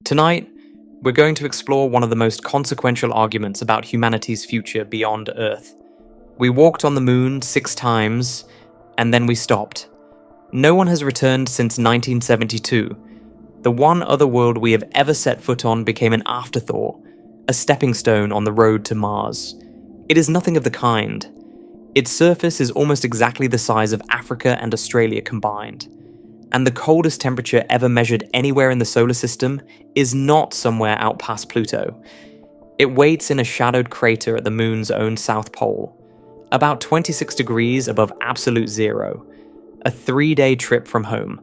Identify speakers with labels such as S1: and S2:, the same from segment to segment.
S1: Tonight, we're going to explore one of the most consequential arguments about humanity's future beyond Earth. We walked on the moon 6 times, and then we stopped. No one has returned since 1972. The one other world we have ever set foot on became an afterthought, a stepping stone on the road to Mars. It is nothing of the kind. Its surface is almost exactly the size of Africa and Australia combined. And the coldest temperature ever measured anywhere in the solar system is not somewhere out past Pluto. It waits in a shadowed crater at the moon's own south pole, about 26 degrees above absolute zero, a 3-day trip from home.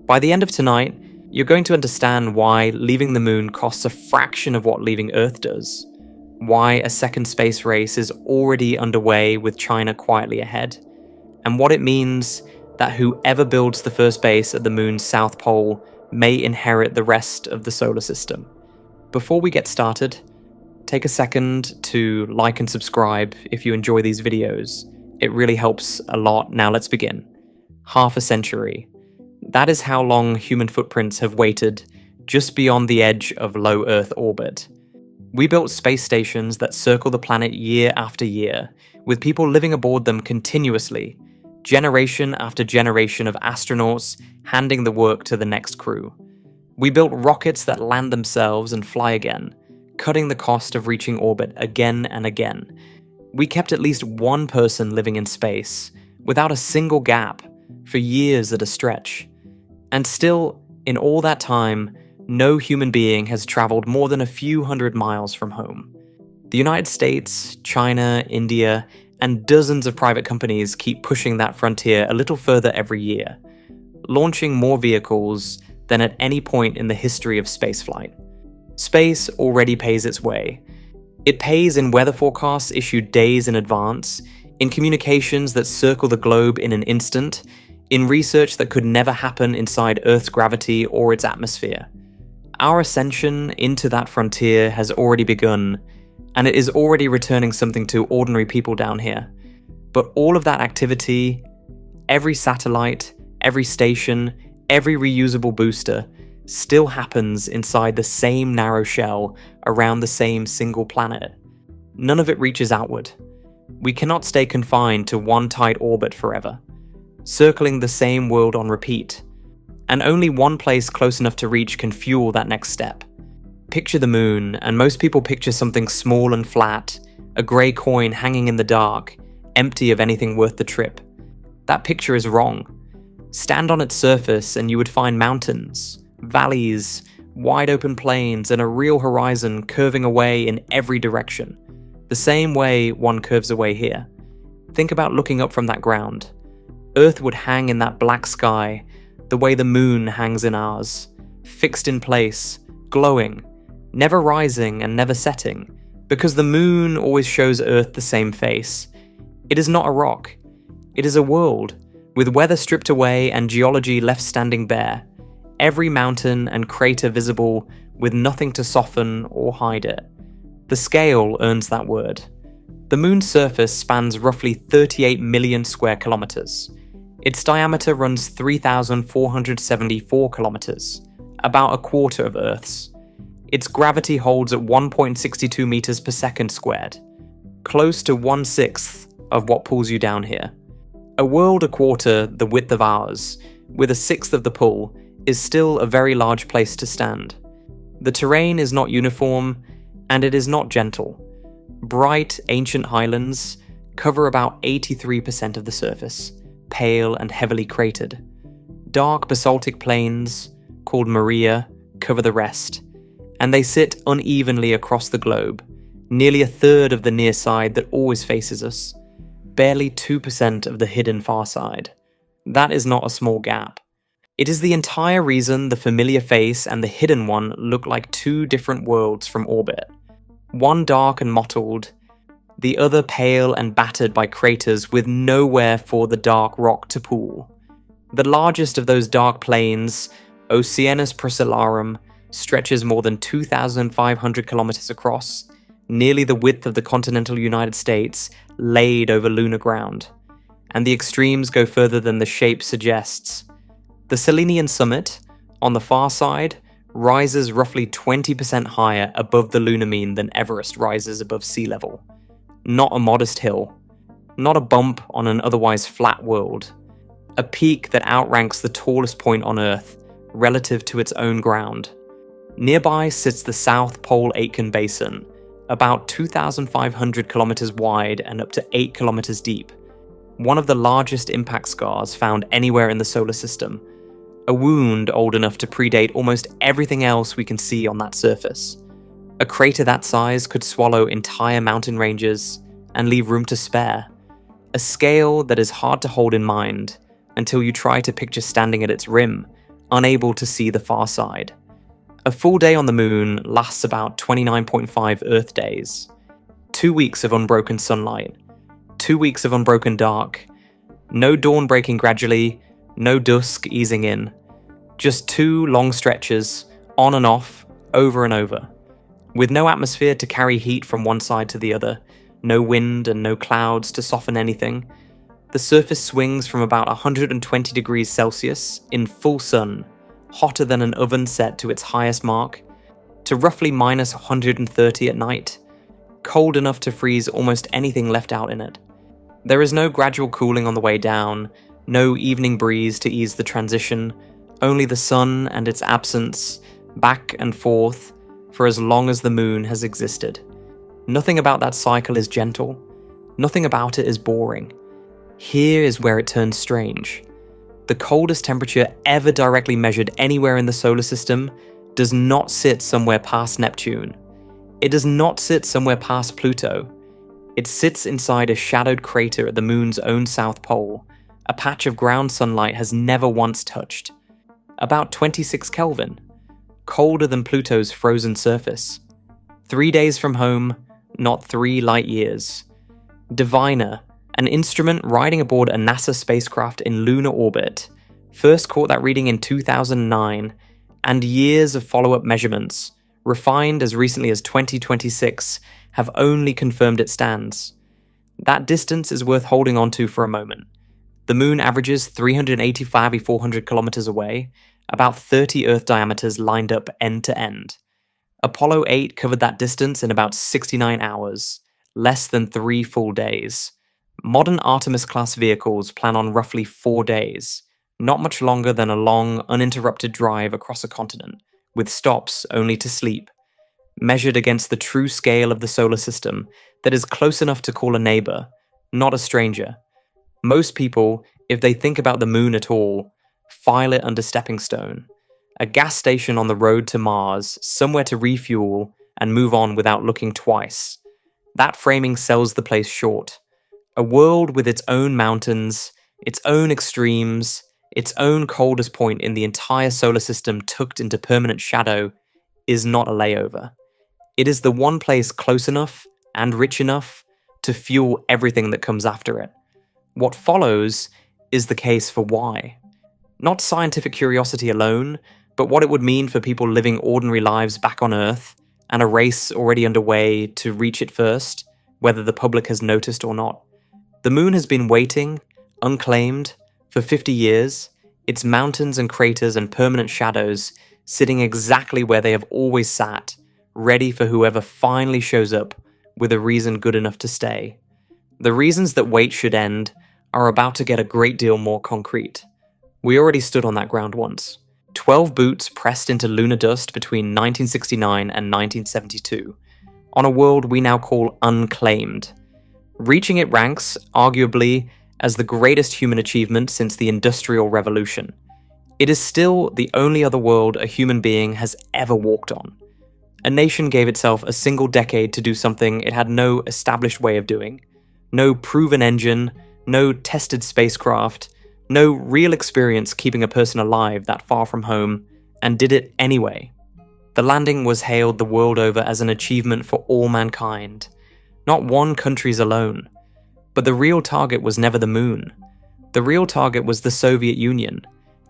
S1: By the end of tonight, you're going to understand why leaving the moon costs a fraction of what leaving Earth does, why a second space race is already underway with China quietly ahead, and what it means that whoever builds the first base at the moon's south pole may inherit the rest of the solar system. Before we get started, take a second to like and subscribe if you enjoy these videos. It really helps a lot. Now let's begin. Half a century. That is how long human footprints have waited just beyond the edge of low Earth orbit. We built space stations that circle the planet year after year, with people living aboard them continuously, generation after generation of astronauts handing the work to the next crew. We built rockets that land themselves and fly again, cutting the cost of reaching orbit again and again. We kept at least one person living in space, without a single gap, for years at a stretch. And still, in all that time, no human being has traveled more than a few hundred miles from home. The United States, China, India, and dozens of private companies keep pushing that frontier a little further every year, launching more vehicles than at any point in the history of spaceflight. Space already pays its way. It pays in weather forecasts issued days in advance, in communications that circle the globe in an instant, in research that could never happen inside Earth's gravity or its atmosphere. Our ascension into that frontier has already begun, and it is already returning something to ordinary people down here. But all of that activity, every satellite, every station, every reusable booster, still happens inside the same narrow shell around the same single planet. None of it reaches outward. We cannot stay confined to one tight orbit forever, circling the same world on repeat. And only one place close enough to reach can fuel that next step. Picture the moon, and most people picture something small and flat, a grey coin hanging in the dark, empty of anything worth the trip. That picture is wrong. Stand on its surface and you would find mountains, valleys, wide open plains, and a real horizon curving away in every direction, the same way one curves away here. Think about looking up from that ground. Earth would hang in that black sky, the way the moon hangs in ours, fixed in place, glowing, never rising and never setting, because the moon always shows Earth the same face. It is not a rock. It is a world, with weather stripped away and geology left standing bare, every mountain and crater visible with nothing to soften or hide it. The scale earns that word. The moon's surface spans roughly 38 million square kilometers. Its diameter runs 3,474 kilometers, about a quarter of Earth's. Its gravity holds at 1.62 meters per second squared, close to 1/6 of what pulls you down here. A world a quarter the width of ours, with a sixth of the pull, is still a very large place to stand. The terrain is not uniform, and it is not gentle. Bright, ancient highlands cover about 83% of the surface, pale and heavily cratered. Dark basaltic plains, called Maria, cover the rest, and they sit unevenly across the globe, nearly a third of the near side that always faces us, barely 2% of the hidden far side. That is not a small gap. It is the entire reason the familiar face and the hidden one look like two different worlds from orbit. One dark and mottled, the other pale and battered by craters with nowhere for the dark rock to pool. The largest of those dark plains, Oceanus Procellarum, stretches more than 2,500 kilometers across, nearly the width of the continental United States, laid over lunar ground. And the extremes go further than the shape suggests. The Selenian summit, on the far side, rises roughly 20% higher above the lunar mean than Everest rises above sea level. Not a modest hill. Not a bump on an otherwise flat world. A peak that outranks the tallest point on Earth relative to its own ground. Nearby sits the South Pole Aitken Basin, about 2,500 kilometers wide and up to 8 kilometers deep. One of the largest impact scars found anywhere in the solar system. A wound old enough to predate almost everything else we can see on that surface. A crater that size could swallow entire mountain ranges and leave room to spare. A scale that is hard to hold in mind until you try to picture standing at its rim, unable to see the far side. A full day on the moon lasts about 29.5 Earth days. 2 weeks of unbroken sunlight. 2 weeks of unbroken dark. No dawn breaking gradually, no dusk easing in. Just 2 long stretches, on and off, over and over. With no atmosphere to carry heat from one side to the other, no wind and no clouds to soften anything, the surface swings from about 120 degrees Celsius in full sun, hotter than an oven set to its highest mark, to roughly minus 130 at night, cold enough to freeze almost anything left out in it. There is no gradual cooling on the way down, no evening breeze to ease the transition, only the sun and its absence, back and forth, for as long as the moon has existed. Nothing about that cycle is gentle. Nothing about it is boring. Here is where it turns strange. The coldest temperature ever directly measured anywhere in the solar system does not sit somewhere past Neptune. It does not sit somewhere past Pluto. It sits inside a shadowed crater at the moon's own south pole, a patch of ground sunlight has never once touched. About 26 Kelvin, colder than Pluto's frozen surface. 3 days from home, not 3 light years. Diviner, an instrument riding aboard a NASA spacecraft in lunar orbit, first caught that reading in 2009, and years of follow-up measurements, refined as recently as 2026, have only confirmed it stands. That distance is worth holding on to for a moment. The moon averages 385,400 kilometers away, about 30 Earth diameters lined up end to end. Apollo 8 covered that distance in about 69 hours, less than 3 full days. Modern Artemis-class vehicles plan on roughly 4 days, not much longer than a long, uninterrupted drive across a continent, with stops only to sleep. Measured against the true scale of the solar system that is close enough to call a neighbor, not a stranger. Most people, if they think about the moon at all, file it under stepping stone. A gas station on the road to Mars, somewhere to refuel and move on without looking twice. That framing sells the place short. A world with its own mountains, its own extremes, its own coldest point in the entire solar system tucked into permanent shadow is not a layover. It is the one place close enough and rich enough to fuel everything that comes after it. What follows is the case for why. Not scientific curiosity alone, but what it would mean for people living ordinary lives back on Earth, and a race already underway to reach it first, whether the public has noticed or not. The moon has been waiting, unclaimed, for 50 years, its mountains and craters and permanent shadows sitting exactly where they have always sat, ready for whoever finally shows up with a reason good enough to stay. The reasons that wait should end are about to get a great deal more concrete. We already stood on that ground once. 12 boots pressed into lunar dust between 1969 and 1972, on a world we now call unclaimed. Reaching it ranks, arguably, as the greatest human achievement since the Industrial Revolution. It is still the only other world a human being has ever walked on. A nation gave itself a single decade to do something it had no established way of doing, no proven engine, no tested spacecraft, no real experience keeping a person alive that far from home, and did it anyway. The landing was hailed the world over as an achievement for all mankind, not one country's alone. But the real target was never the moon. The real target was the Soviet Union,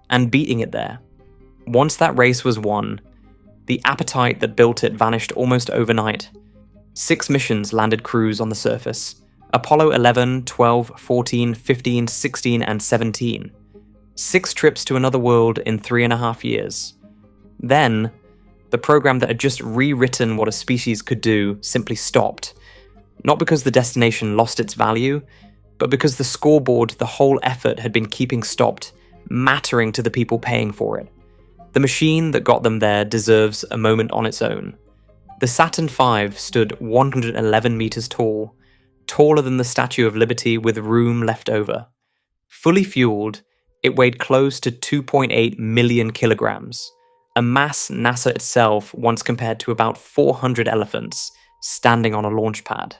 S1: and beating it there. Once that race was won, the appetite that built it vanished almost overnight. 6 missions landed crews on the surface. Apollo 11, 12, 14, 15, 16, and 17. 6 trips to another world in 3.5 years. Then, The program that had just rewritten what a species could do simply stopped. Not because the destination lost its value, but because the scoreboard the whole effort had been keeping stopped, mattering to the people paying for it. The machine that got them there deserves a moment on its own. The Saturn V stood 111 meters tall, taller than the Statue of Liberty with room left over. Fully fueled, it weighed close to 2.8 million kilograms, a mass NASA itself once compared to about 400 elephants standing on a launch pad.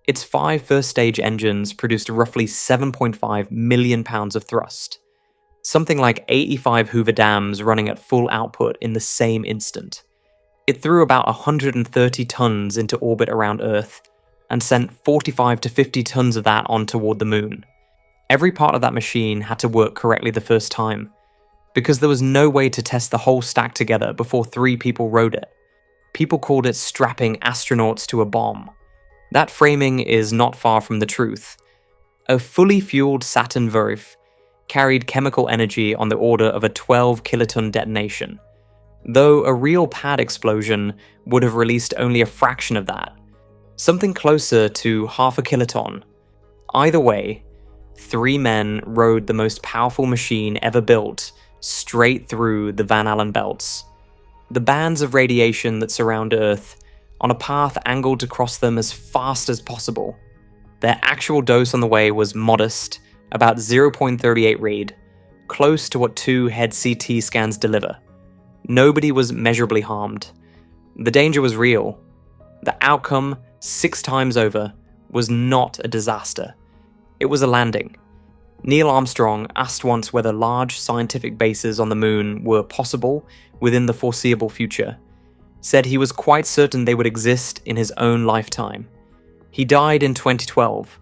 S1: Its 5 first-stage engines produced roughly 7.5 million pounds of thrust, something like 85 Hoover dams running at full output in the same instant. It threw about 130 tons into orbit around Earth and sent 45 to 50 tons of that on toward the moon. Every part of that machine had to work correctly the first time, because there was no way to test the whole stack together before 3 people rode it. People called it strapping astronauts to a bomb. That framing is not far from the truth. A fully fueled Saturn V carried chemical energy on the order of a 12 kiloton detonation, though a real pad explosion would have released only a fraction of that, something closer to half a kiloton. Either way, 3 men rode the most powerful machine ever built straight through the Van Allen belts, the bands of radiation that surround Earth, on a path angled to cross them as fast as possible. Their actual dose on the way was modest, about 0.38 read, close to what 2 head CT scans deliver. Nobody was measurably harmed. The danger was real. The outcome, 6 times over, was not a disaster. It was a landing. Neil Armstrong asked once whether large scientific bases on the moon were possible within the foreseeable future, said he was quite certain they would exist in his own lifetime. He died in 2012,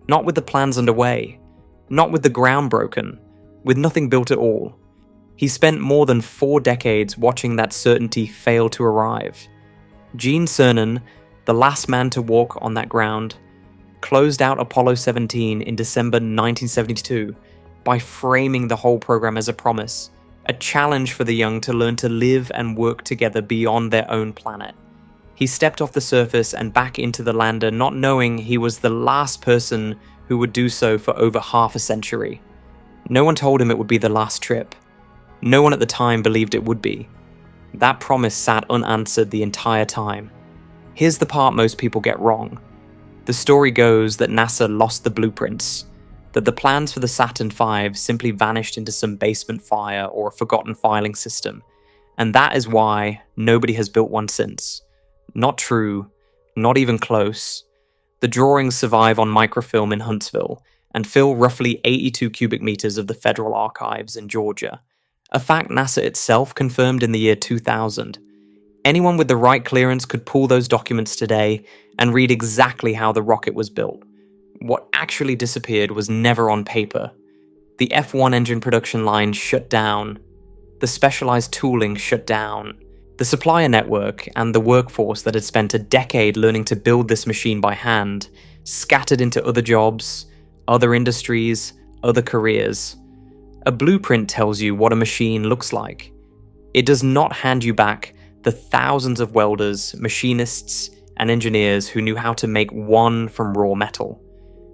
S1: not with the plans underway, not with the ground broken, with nothing built at all. He spent more than 4 decades watching that certainty fail to arrive. Gene Cernan, the last man to walk on that ground, closed out Apollo 17 in December 1972 by framing the whole program as a promise, a challenge for the young to learn to live and work together beyond their own planet. He stepped off the surface and back into the lander not knowing he was the last person who would do so for over half a century. No one told him it would be the last trip. No one at the time believed it would be. That promise sat unanswered the entire time. Here's the part most people get wrong. The story goes that NASA lost the blueprints, that the plans for the Saturn V simply vanished into some basement fire or a forgotten filing system, and that is why nobody has built one since. Not true, not even close. The drawings survive on microfilm in Huntsville and fill roughly 82 cubic meters of the federal archives in Georgia, a fact NASA itself confirmed in the year 2000. Anyone with the right clearance could pull those documents today and read exactly how the rocket was built. What actually disappeared was never on paper. The F1 engine production line shut down. The specialized tooling shut down. The supplier network and the workforce that had spent a decade learning to build this machine by hand scattered into other jobs, other industries, other careers. A blueprint tells you what a machine looks like. It does not hand you back the thousands of welders, machinists, and engineers who knew how to make one from raw metal.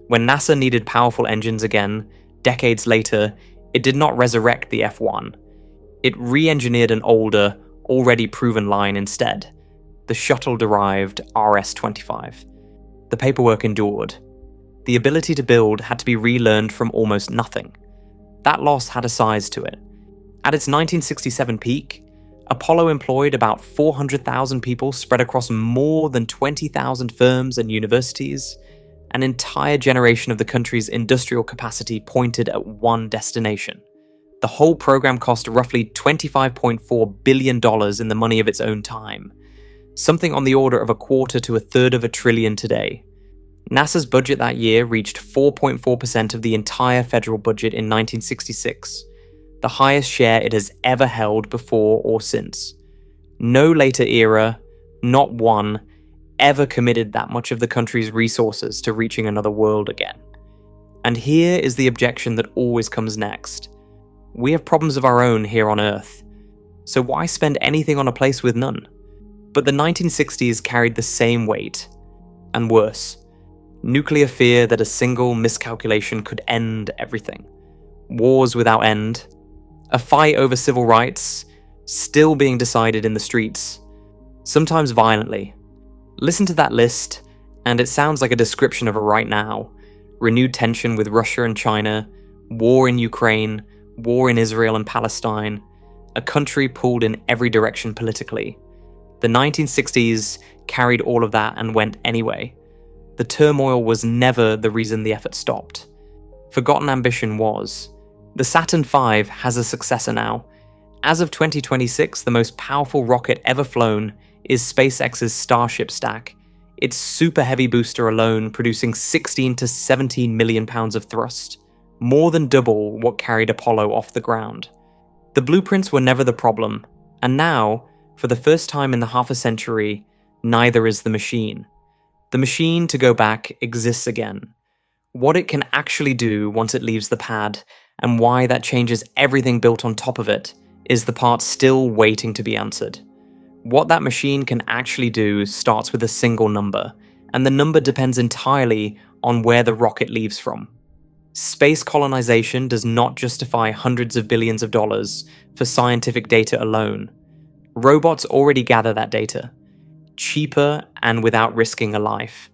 S1: When NASA needed powerful engines again, decades later, it did not resurrect the F1. It re-engineered an older, already proven line instead, the shuttle-derived RS-25. The paperwork endured. The ability to build had to be relearned from almost nothing. That loss had a size to it. At its 1967 peak, Apollo employed about 400,000 people spread across more than 20,000 firms and universities. An entire generation of the country's industrial capacity pointed at one destination. The whole program cost roughly $25.4 billion in the money of its own time, something on the order of 1/4 to 1/3 of a trillion today. NASA's budget that year reached 4.4% of the entire federal budget in 1966, the highest share it has ever held before or since. No later era, not one, ever committed that much of the country's resources to reaching another world again. And here is the objection that always comes next. We have problems of our own here on Earth. So why spend anything on a place with none? But the 1960s carried the same weight, and worse. Nuclear fear that a single miscalculation could end everything. Wars without end. A fight over civil rights, still being decided in the streets, sometimes violently. Listen to that list, and it sounds like a description of a right now. Renewed tension with Russia and China, war in Ukraine, war in Israel and Palestine, a country pulled in every direction politically. The 1960s carried all of that and went anyway. The turmoil was never the reason the effort stopped. Forgotten ambition was. The Saturn V has a successor now. As of 2026, the most powerful rocket ever flown is SpaceX's Starship stack, its super heavy booster alone producing 16 to 17 million pounds of thrust, more than double what carried Apollo off the ground. The blueprints were never the problem, and now, for the first time in the half a century, neither is the machine. The machine, to go back, exists again. What it can actually do once it leaves the pad, and why that changes everything built on top of it, is the part still waiting to be answered. What that machine can actually do starts with a single number, and the number depends entirely on where the rocket leaves from. Space colonization does not justify hundreds of billions of dollars for scientific data alone. Robots already gather that data, cheaper and without risking a life.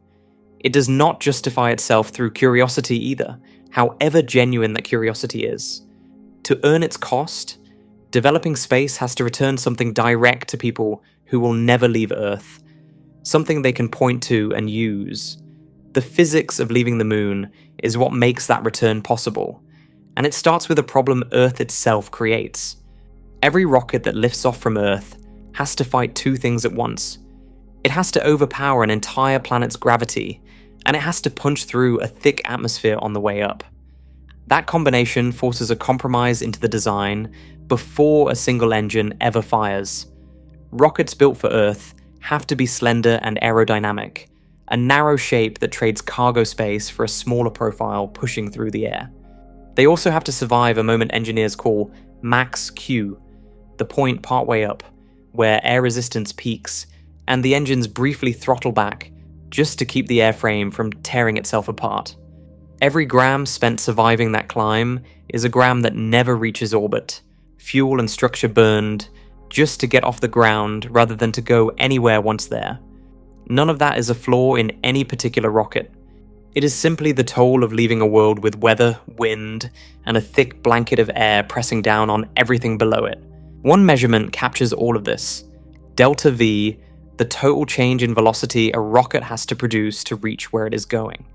S1: It does not justify itself through curiosity either, however genuine that curiosity is. To earn its cost, developing space has to return something direct to people who will never leave Earth, something they can point to and use. The physics of leaving the moon is what makes that return possible, and it starts with a problem Earth itself creates. Every rocket that lifts off from Earth has to fight two things at once. It has to overpower an entire planet's gravity, and it has to punch through a thick atmosphere on the way up. That combination forces a compromise into the design before a single engine ever fires. Rockets built for Earth have to be slender and aerodynamic, a narrow shape that trades cargo space for a smaller profile pushing through the air. They also have to survive a moment engineers call max Q, the point partway up, where air resistance peaks and the engines briefly throttle back just to keep the airframe from tearing itself apart. Every gram spent surviving that climb is a gram that never reaches orbit, fuel and structure burned, just to get off the ground rather than to go anywhere once there. None of that is a flaw in any particular rocket. It is simply the toll of leaving a world with weather, wind, and a thick blanket of air pressing down on everything below it. One measurement captures all of this. Delta V, the total change in velocity a rocket has to produce to reach where it is going.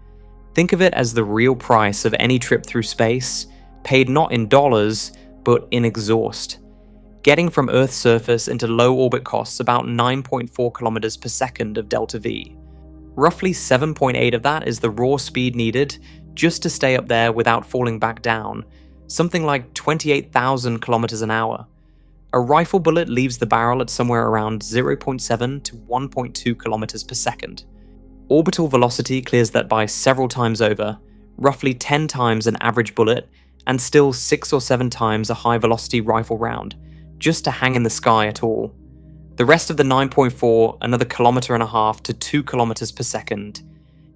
S1: Think of it as the real price of any trip through space, paid not in dollars, but in exhaust. Getting from Earth's surface into low orbit costs about 9.4 kilometers per second of delta V. Roughly 7.8 of that is the raw speed needed just to stay up there without falling back down, something like 28,000 kilometers an hour. A rifle bullet leaves the barrel at somewhere around 0.7 to 1.2 kilometers per second. Orbital velocity clears that by several times over, roughly 10 times an average bullet, and still 6 or 7 times a high-velocity rifle round, just to hang in the sky at all. The rest of the 9.4, another kilometer and a half to 2 kilometers per second,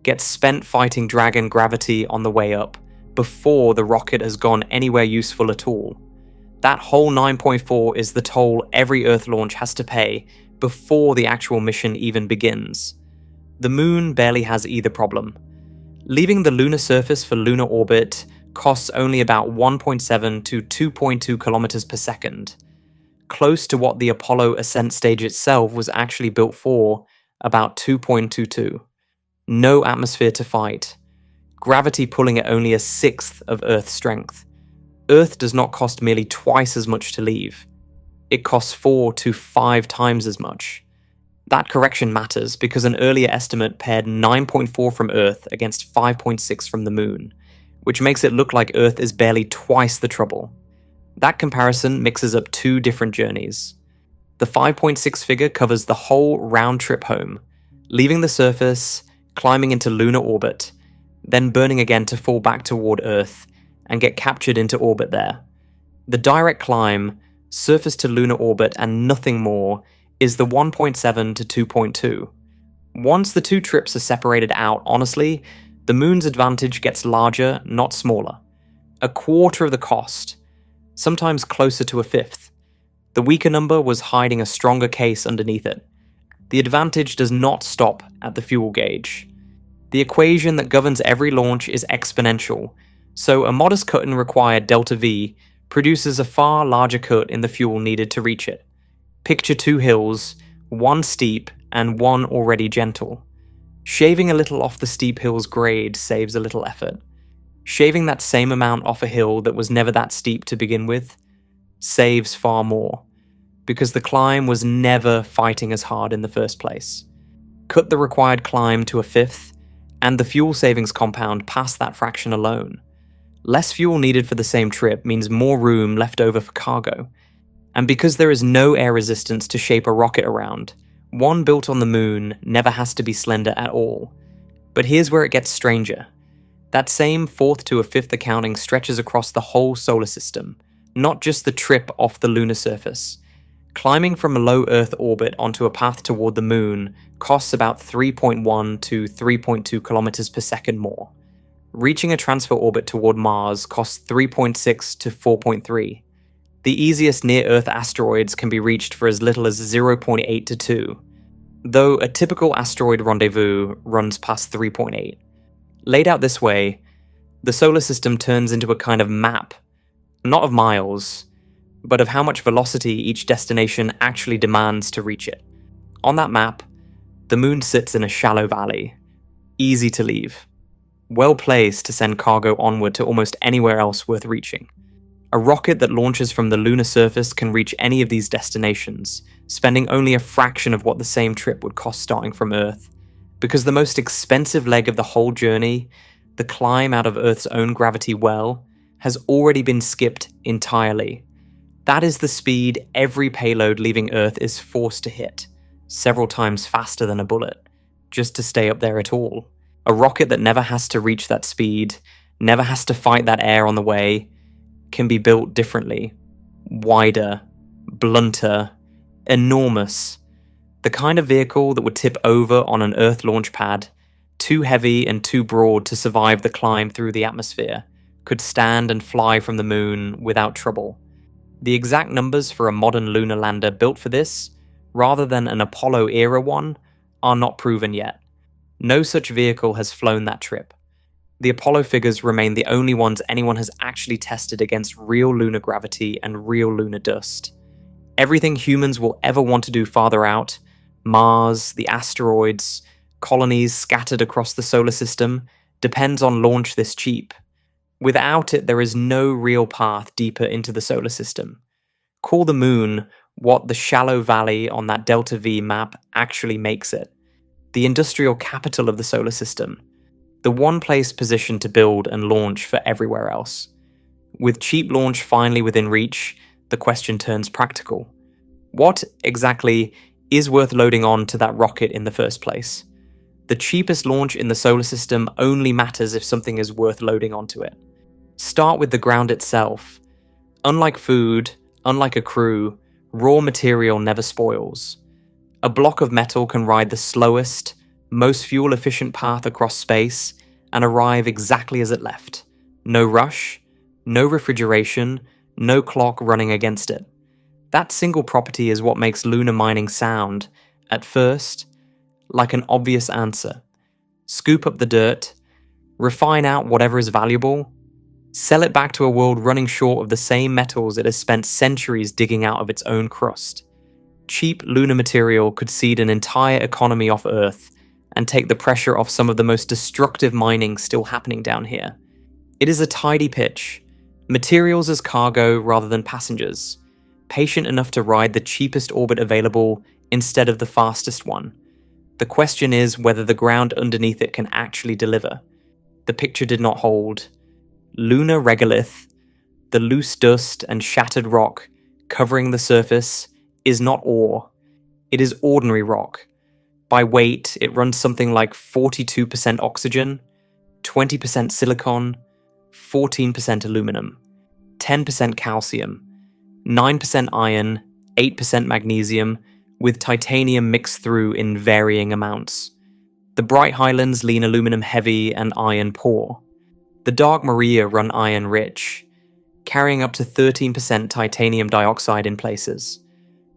S1: gets spent fighting Dragon gravity on the way up, before the rocket has gone anywhere useful at all. That whole 9.4 is the toll every Earth launch has to pay before the actual mission even begins. The moon barely has either problem. Leaving the lunar surface for lunar orbit costs only about 1.7 to 2.2 kilometers per second, close to what the Apollo ascent stage itself was actually built for, about 2.22. No atmosphere to fight. Gravity pulling at only a sixth of Earth's strength. Earth does not cost merely twice as much to leave. It costs 4 to 5 times as much. That correction matters because an earlier estimate paired 9.4 from Earth against 5.6 from the moon, which makes it look like Earth is barely twice the trouble. That comparison mixes up two different journeys. The 5.6 figure covers the whole round trip home, leaving the surface, climbing into lunar orbit, then burning again to fall back toward Earth and get captured into orbit there. The direct climb, surface to lunar orbit and nothing more, is the 1.7 to 2.2. Once the two trips are separated out, honestly, the moon's advantage gets larger, not smaller. A quarter of the cost, sometimes closer to a fifth. The weaker number was hiding a stronger case underneath it. The advantage does not stop at the fuel gauge. The equation that governs every launch is exponential, so a modest cut in required delta V produces a far larger cut in the fuel needed to reach it. Picture two hills, one steep and one already gentle. Shaving a little off the steep hill's grade saves a little effort. Shaving that same amount off a hill that was never that steep to begin with saves far more, because the climb was never fighting as hard in the first place. Cut the required climb to a fifth, and the fuel savings compound past that fraction alone. Less fuel needed for the same trip means more room left over for cargo. And because there is no air resistance to shape a rocket around, one built on the moon never has to be slender at all. But here's where it gets stranger. That same fourth to a fifth accounting stretches across the whole solar system, not just the trip off the lunar surface. Climbing from a low Earth orbit onto a path toward the moon costs about 3.1 to 3.2 kilometers per second more. Reaching a transfer orbit toward Mars costs 3.6 to 4.3. The easiest near-Earth asteroids can be reached for as little as 0.8 to 2, though a typical asteroid rendezvous runs past 3.8. Laid out this way, the solar system turns into a kind of map, not of miles, but of how much velocity each destination actually demands to reach it. On that map, the moon sits in a shallow valley, easy to leave, well placed to send cargo onward to almost anywhere else worth reaching. A rocket that launches from the lunar surface can reach any of these destinations, spending only a fraction of what the same trip would cost starting from Earth, because the most expensive leg of the whole journey, the climb out of Earth's own gravity well, has already been skipped entirely. That is the speed every payload leaving Earth is forced to hit, several times faster than a bullet, just to stay up there at all. A rocket that never has to reach that speed, never has to fight that air on the way, can be built differently, wider, blunter, enormous. The kind of vehicle that would tip over on an Earth launch pad, too heavy and too broad to survive the climb through the atmosphere, could stand and fly from the moon without trouble. The exact numbers for a modern lunar lander built for this, rather than an Apollo-era one, are not proven yet. No such vehicle has flown that trip. The Apollo figures remain the only ones anyone has actually tested against real lunar gravity and real lunar dust. Everything humans will ever want to do farther out, Mars, the asteroids, colonies scattered across the solar system, depends on launch this cheap. Without it, there is no real path deeper into the solar system. Call the moon what the shallow valley on that delta V map actually makes it. The industrial capital of the solar system. The one place positioned to build and launch for everywhere else. With cheap launch finally within reach, the question turns practical. What, exactly, is worth loading on to that rocket in the first place? The cheapest launch in the solar system only matters if something is worth loading onto it. Start with the ground itself. Unlike food, unlike a crew, raw material never spoils. A block of metal can ride the slowest, most fuel-efficient path across space and arrive exactly as it left. No rush, no refrigeration, no clock running against it. That single property is what makes lunar mining sound, at first, like an obvious answer. Scoop up the dirt, refine out whatever is valuable, sell it back to a world running short of the same metals it has spent centuries digging out of its own crust. Cheap lunar material could seed an entire economy off Earth and take the pressure off some of the most destructive mining still happening down here. It is a tidy pitch. Materials as cargo rather than passengers. Patient enough to ride the cheapest orbit available instead of the fastest one. The question is whether the ground underneath it can actually deliver. The picture did not hold. Lunar regolith, the loose dust and shattered rock covering the surface, is not ore. It is ordinary rock. By weight, it runs something like 42% oxygen, 20% silicon, 14% aluminum, 10% calcium, 9% iron, 8% magnesium, with titanium mixed through in varying amounts. The bright highlands lean aluminum heavy and iron poor. The dark Maria run iron rich, carrying up to 13% titanium dioxide in places.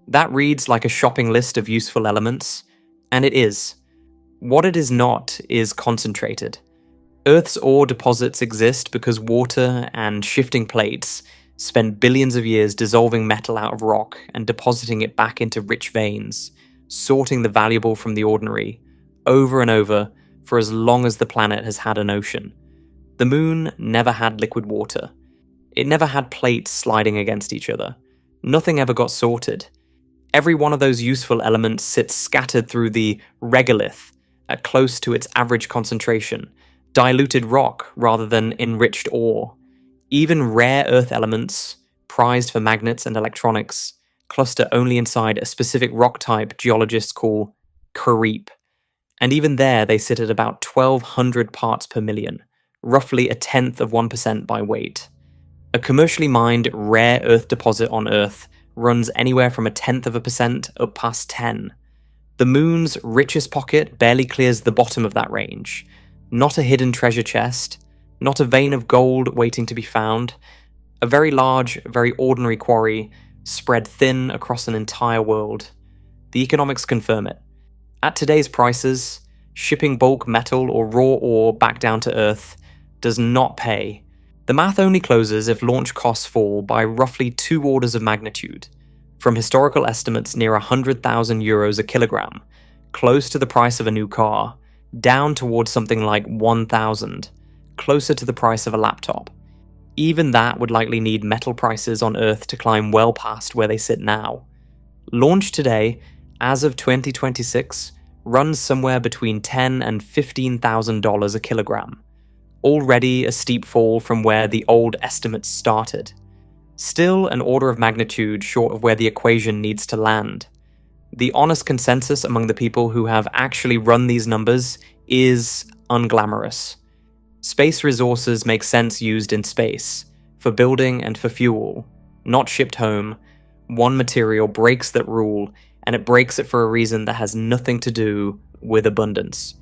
S1: That reads like a shopping list of useful elements, and it is. What it is not is concentrated. Earth's ore deposits exist because water and shifting plates spent billions of years dissolving metal out of rock and depositing it back into rich veins, sorting the valuable from the ordinary, over and over for as long as the planet has had an ocean. The moon never had liquid water. It never had plates sliding against each other. Nothing ever got sorted. Every one of those useful elements sits scattered through the regolith at close to its average concentration, diluted rock rather than enriched ore. Even rare earth elements, prized for magnets and electronics, cluster only inside a specific rock type geologists call creep. And even there they sit at about 1,200 parts per million, roughly a tenth of 1% by weight. A commercially mined rare earth deposit on Earth runs anywhere from 0.1% up past 10. The moon's richest pocket barely clears the bottom of that range. Not a hidden treasure chest, not a vein of gold waiting to be found. A very large, very ordinary quarry spread thin across an entire world. The economics confirm it. At today's prices, shipping bulk metal or raw ore back down to Earth does not pay. The math only closes if launch costs fall by roughly 2 orders of magnitude, from historical estimates near €100,000 a kilogram, close to the price of a new car, down towards something like 1,000, closer to the price of a laptop. Even that would likely need metal prices on Earth to climb well past where they sit now. Launch today, as of 2026, runs somewhere between $10,000 and $15,000 a kilogram. Already a steep fall from where the old estimates started. Still an order of magnitude short of where the equation needs to land. The honest consensus among the people who have actually run these numbers is unglamorous. Space resources make sense used in space, for building and for fuel, not shipped home. One material breaks that rule, and it breaks it for a reason that has nothing to do with abundance.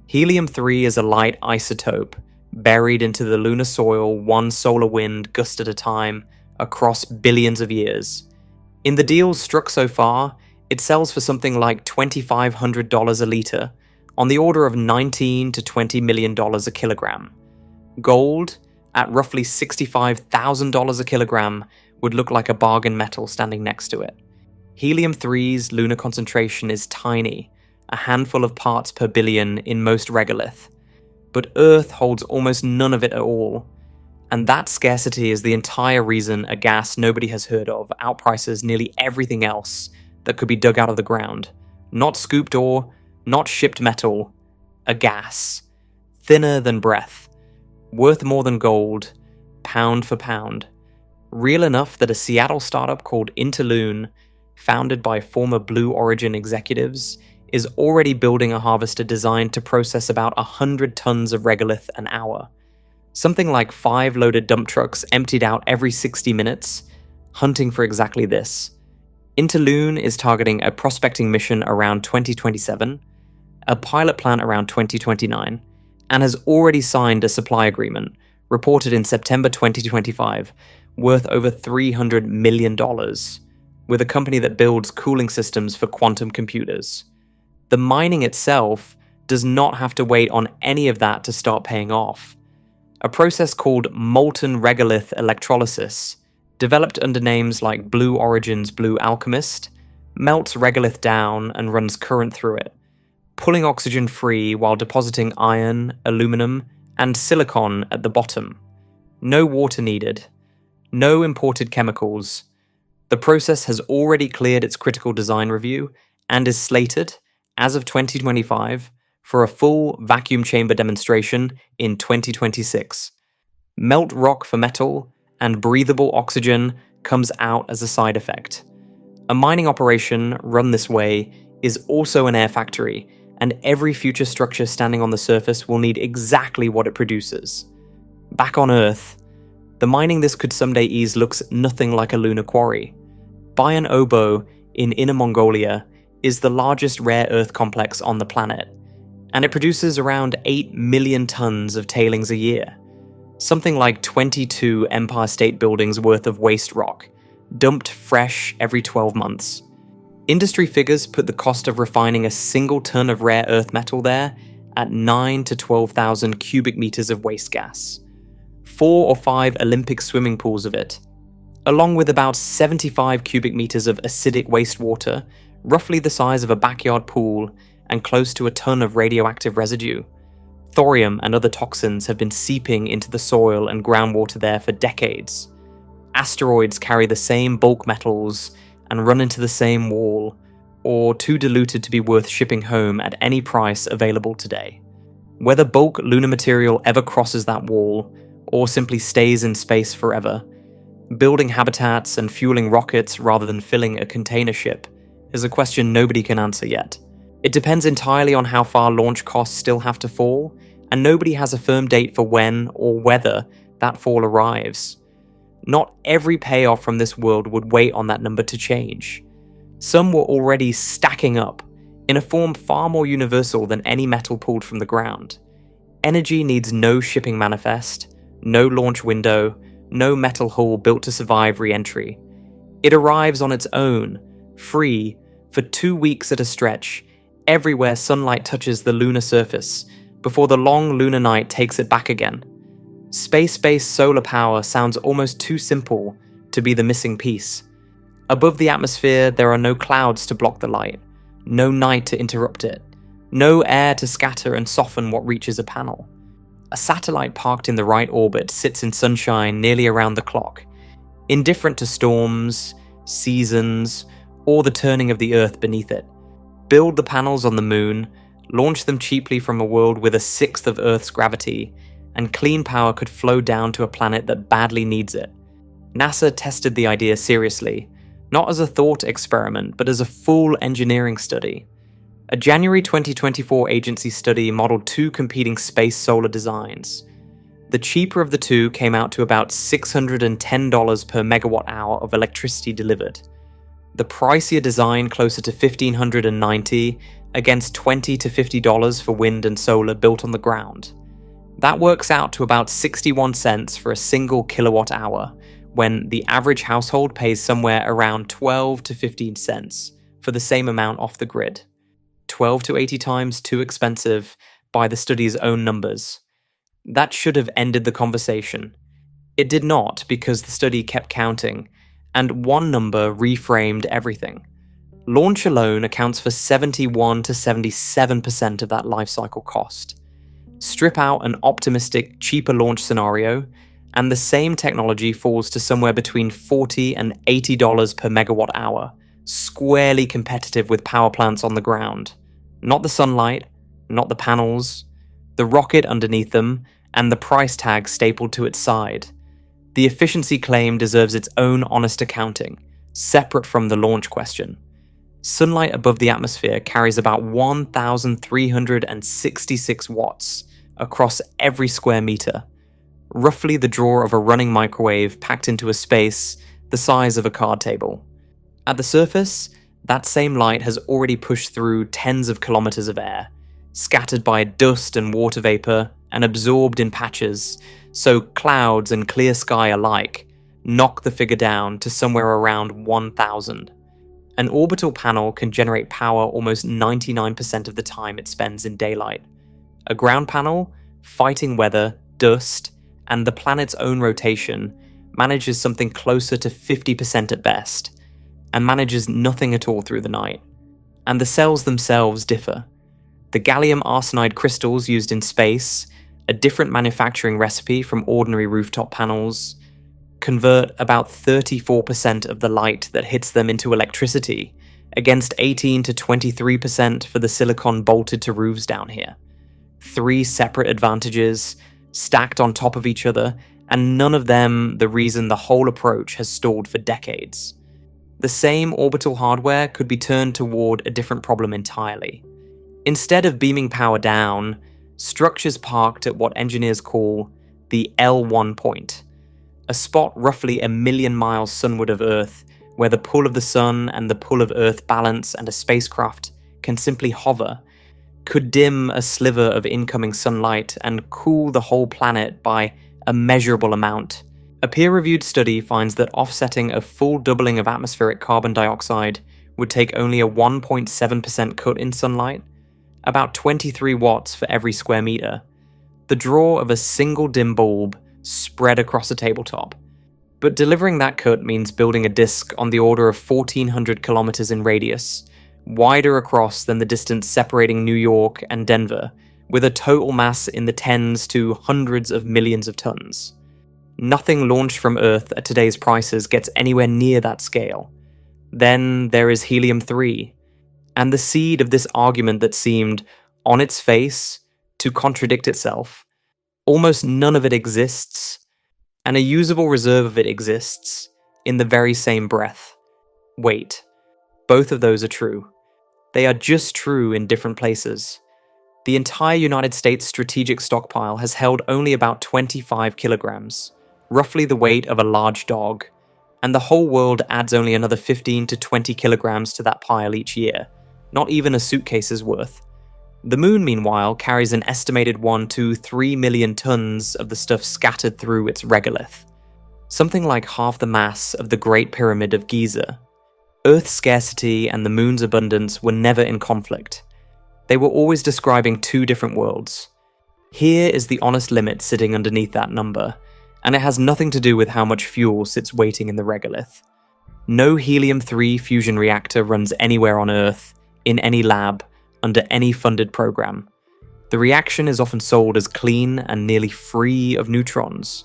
S1: Helium-3 is a light isotope, buried into the lunar soil one solar wind gust at a time across billions of years. In the deals struck so far, it sells for something like $2,500 a litre, on the order of $19 to $20 million a kilogram. Gold, at roughly $65,000 a kilogram, would look like a bargain metal standing next to it. Helium-3's lunar concentration is tiny, a handful of parts per billion in most regolith. But Earth holds almost none of it at all. And that scarcity is the entire reason a gas nobody has heard of outprices nearly everything else that could be dug out of the ground. Not scooped ore, not shipped metal, a gas. Thinner than breath. Worth more than gold, pound for pound. Real enough that a Seattle startup called Interloon, founded by former Blue Origin executives, is already building a harvester designed to process about 100 tons of regolith an hour. Something like 5 loaded dump trucks emptied out every 60 minutes, hunting for exactly this. Interloon is targeting a prospecting mission around 2027, a pilot plant around 2029, and has already signed a supply agreement, reported in September 2025, worth over $300 million, with a company that builds cooling systems for quantum computers. The mining itself does not have to wait on any of that to start paying off. A process called molten regolith electrolysis, developed under names like Blue Origin's Blue Alchemist, melts regolith down and runs current through it, pulling oxygen free while depositing iron, aluminum, and silicon at the bottom. No water needed. No imported chemicals. The process has already cleared its critical design review and is slated, as of 2025, for a full vacuum chamber demonstration in 2026. Melt rock for metal, and breathable oxygen comes out as a side effect. A mining operation run this way is also an air factory, and every future structure standing on the surface will need exactly what it produces. Back on Earth, the mining this could someday ease looks nothing like a lunar quarry. Bayan Obo in Inner Mongolia is the largest rare earth complex on the planet, and it produces around 8 million tons of tailings a year, something like 22 Empire State Buildings worth of waste rock, dumped fresh every 12 months. Industry figures put the cost of refining a single ton of rare earth metal there at 9 to 12,000 cubic meters of waste gas, 4 or 5 Olympic swimming pools of it, along with about 75 cubic meters of acidic wastewater, roughly the size of a backyard pool, and close to a ton of radioactive residue. Thorium and other toxins have been seeping into the soil and groundwater there for decades. Asteroids carry the same bulk metals and run into the same wall, or too diluted to be worth shipping home at any price available today. Whether bulk lunar material ever crosses that wall, or simply stays in space forever, building habitats and fueling rockets rather than filling a container ship is a question nobody can answer yet. It depends entirely on how far launch costs still have to fall, and nobody has a firm date for when or whether that fall arrives. Not every payoff from this world would wait on that number to change. Some were already stacking up, in a form far more universal than any metal pulled from the ground. Energy needs no shipping manifest, no launch window, no metal hull built to survive re-entry. It arrives on its own, free, for 2 weeks at a stretch, everywhere sunlight touches the lunar surface, before the long lunar night takes it back again. Space-based solar power sounds almost too simple to be the missing piece. Above the atmosphere, there are no clouds to block the light, no night to interrupt it, no air to scatter and soften what reaches a panel. A satellite parked in the right orbit sits in sunshine nearly around the clock, indifferent to storms, seasons, or the turning of the Earth beneath it. Build the panels on the moon, launch them cheaply from a world with a sixth of Earth's gravity, and clean power could flow down to a planet that badly needs it. NASA tested the idea seriously, not as a thought experiment, but as a full engineering study. A January 2024 agency study modeled 2 competing space solar designs. The cheaper of the 2 came out to about $610 per megawatt hour of electricity delivered. The pricier design closer to $1,590 against $20 to $50 for wind and solar built on the ground. That works out to about 61 cents for a single kilowatt hour, when the average household pays somewhere around 12 to 15 cents for the same amount off the grid. 12 to 80 times too expensive by the study's own numbers. That should have ended the conversation. It did not, because the study kept counting, and one number reframed everything. Launch alone accounts for 71 to 77% of that life cycle cost. Strip out an optimistic, cheaper launch scenario, and the same technology falls to somewhere between $40 and $80 per megawatt hour, squarely competitive with power plants on the ground. Not the sunlight, not the panels, the rocket underneath them, and the price tag stapled to its side. The efficiency claim deserves its own honest accounting, separate from the launch question. Sunlight above the atmosphere carries about 1,366 watts across every square meter, roughly the draw of a running microwave packed into a space the size of a card table. At the surface, that same light has already pushed through tens of kilometers of air, scattered by dust and water vapor and absorbed in patches, so clouds and clear sky alike knock the figure down to somewhere around 1,000. An orbital panel can generate power almost 99% of the time it spends in daylight. A ground panel, fighting weather, dust, and the planet's own rotation, manages something closer to 50% at best, and manages nothing at all through the night. And the cells themselves differ. The gallium arsenide crystals used in space, a different manufacturing recipe from ordinary rooftop panels, convert about 34% of the light that hits them into electricity, against 18 to 23% for the silicon bolted to roofs down here. 3 separate advantages, stacked on top of each other, and none of them the reason the whole approach has stalled for decades. The same orbital hardware could be turned toward a different problem entirely. Instead of beaming power down, structures parked at what engineers call the L1 point, a spot roughly 1 million miles sunward of Earth where the pull of the sun and the pull of Earth balance and a spacecraft can simply hover, could dim a sliver of incoming sunlight and cool the whole planet by a measurable amount. A peer-reviewed study finds that offsetting a full doubling of atmospheric carbon dioxide would take only a 1.7% cut in sunlight, about 23 watts for every square meter. The draw of a single dim bulb spread across a tabletop. But delivering that cut means building a disk on the order of 1,400 kilometers in radius, wider across than the distance separating New York and Denver, with a total mass in the tens to hundreds of millions of tons. Nothing launched from Earth at today's prices gets anywhere near that scale. Then there is helium-3, and the seed of this argument that seemed, on its face, to contradict itself. Almost none of it exists, and a usable reserve of it exists, in the very same breath. Wait, both of those are true. They are just true in different places. The entire United States strategic stockpile has held only about 25 kilograms, roughly the weight of a large dog, and the whole world adds only another 15 to 20 kilograms to that pile each year, not even a suitcase's worth. The moon, meanwhile, carries an estimated 1 to 3 million tons of the stuff scattered through its regolith, something like half the mass of the Great Pyramid of Giza. Earth's scarcity and the moon's abundance were never in conflict. They were always describing two different worlds. Here is the honest limit sitting underneath that number, and it has nothing to do with how much fuel sits waiting in the regolith. No helium-3 fusion reactor runs anywhere on Earth, in any lab, under any funded program. The reaction is often sold as clean and nearly free of neutrons,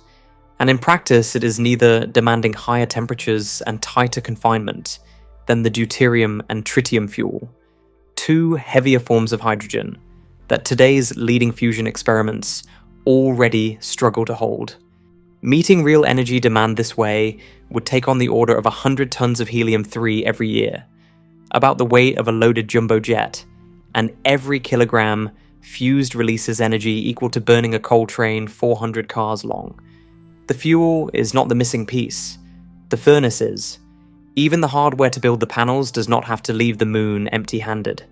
S1: and in practice it is neither demanding higher temperatures and tighter confinement than the deuterium and tritium fuel, two heavier forms of hydrogen that today's leading fusion experiments already struggle to hold. Meeting real energy demand this way would take on the order of 100 tons of helium-3 every year, about the weight of a loaded jumbo jet, and every kilogram fused releases energy equal to burning a coal train 400 cars long. The fuel is not the missing piece. The furnace is. Even the hardware to build the panels does not have to leave the moon empty-handed.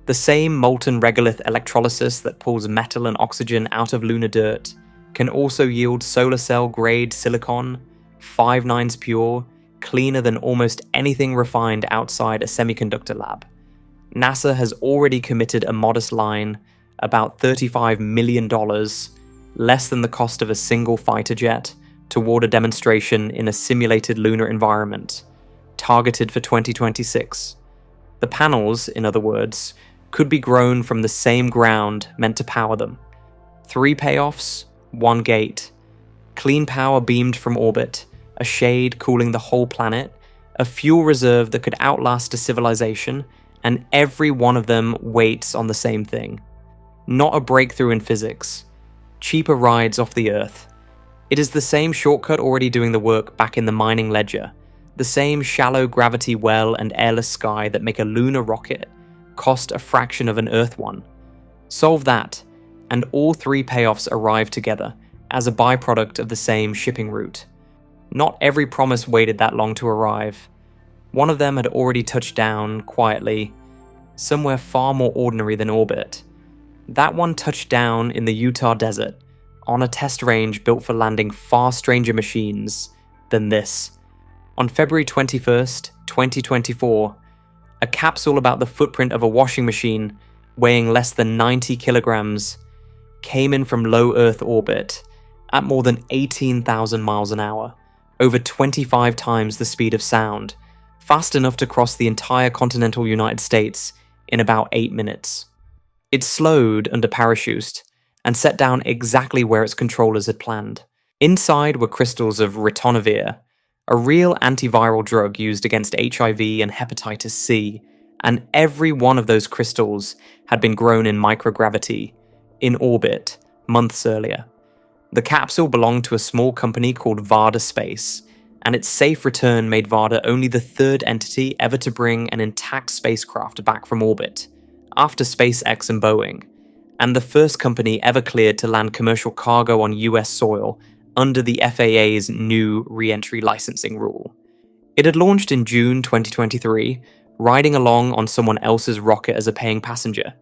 S1: The same molten regolith electrolysis that pulls metal and oxygen out of lunar dirt can also yield solar cell-grade silicon, 5 nines pure, cleaner than almost anything refined outside a semiconductor lab. NASA has already committed a modest line, about $35 million, less than the cost of a single fighter jet, toward a demonstration in a simulated lunar environment, targeted for 2026. The panels, in other words, could be grown from the same ground meant to power them. 3 payoffs, 1 gate. Clean power beamed from orbit, a shade cooling the whole planet, a fuel reserve that could outlast a civilization, and every one of them waits on the same thing. Not a breakthrough in physics. Cheaper rides off the Earth. It is the same shortcut already doing the work back in the mining ledger, the same shallow gravity well and airless sky that make a lunar rocket cost a fraction of an Earth one. Solve that, and all 3 payoffs arrive together as a byproduct of the same shipping route. Not every promise waited that long to arrive. One of them had already touched down, quietly, somewhere far more ordinary than orbit. That one touched down in the Utah desert, on a test range built for landing far stranger machines than this. On February 21st, 2024, a capsule about the footprint of a washing machine, weighing less than 90 kilograms, came in from low Earth orbit at more than 18,000 miles an hour, over 25 times the speed of sound, fast enough to cross the entire continental United States in about 8 minutes. It slowed under parachute and set down exactly where its controllers had planned. Inside were crystals of ritonavir, a real antiviral drug used against HIV and hepatitis C, and every one of those crystals had been grown in microgravity, in orbit, months earlier. The capsule belonged to a small company called Varda Space, and its safe return made Varda only the 3rd entity ever to bring an intact spacecraft back from orbit, after SpaceX and Boeing, and the first company ever cleared to land commercial cargo on US soil under the FAA's new re-entry licensing rule. It had launched in June 2023, riding along on someone else's rocket as a paying passenger,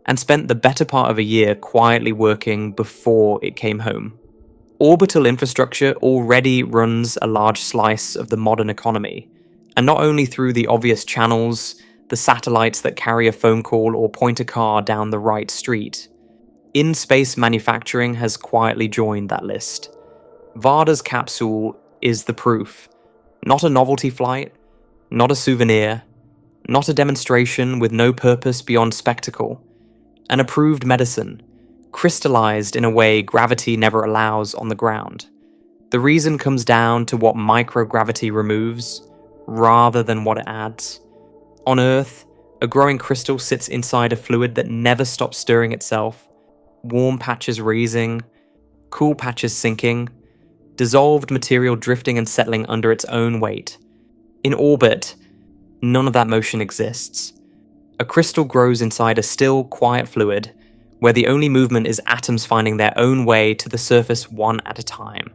S1: and spent the better part of a year quietly working before it came home. Orbital infrastructure already runs a large slice of the modern economy, and not only through the obvious channels, the satellites that carry a phone call or point a car down the right street. In-space manufacturing has quietly joined that list. Varda's capsule is the proof. Not a novelty flight, not a souvenir, not a demonstration with no purpose beyond spectacle. An approved medicine, crystallized in a way gravity never allows on the ground. The reason comes down to what microgravity removes, rather than what it adds. On Earth, a growing crystal sits inside a fluid that never stops stirring itself. Warm patches raising, cool patches sinking, dissolved material drifting and settling under its own weight. In orbit, none of that motion exists. A crystal grows inside a still, quiet fluid, where the only movement is atoms finding their own way to the surface one at a time.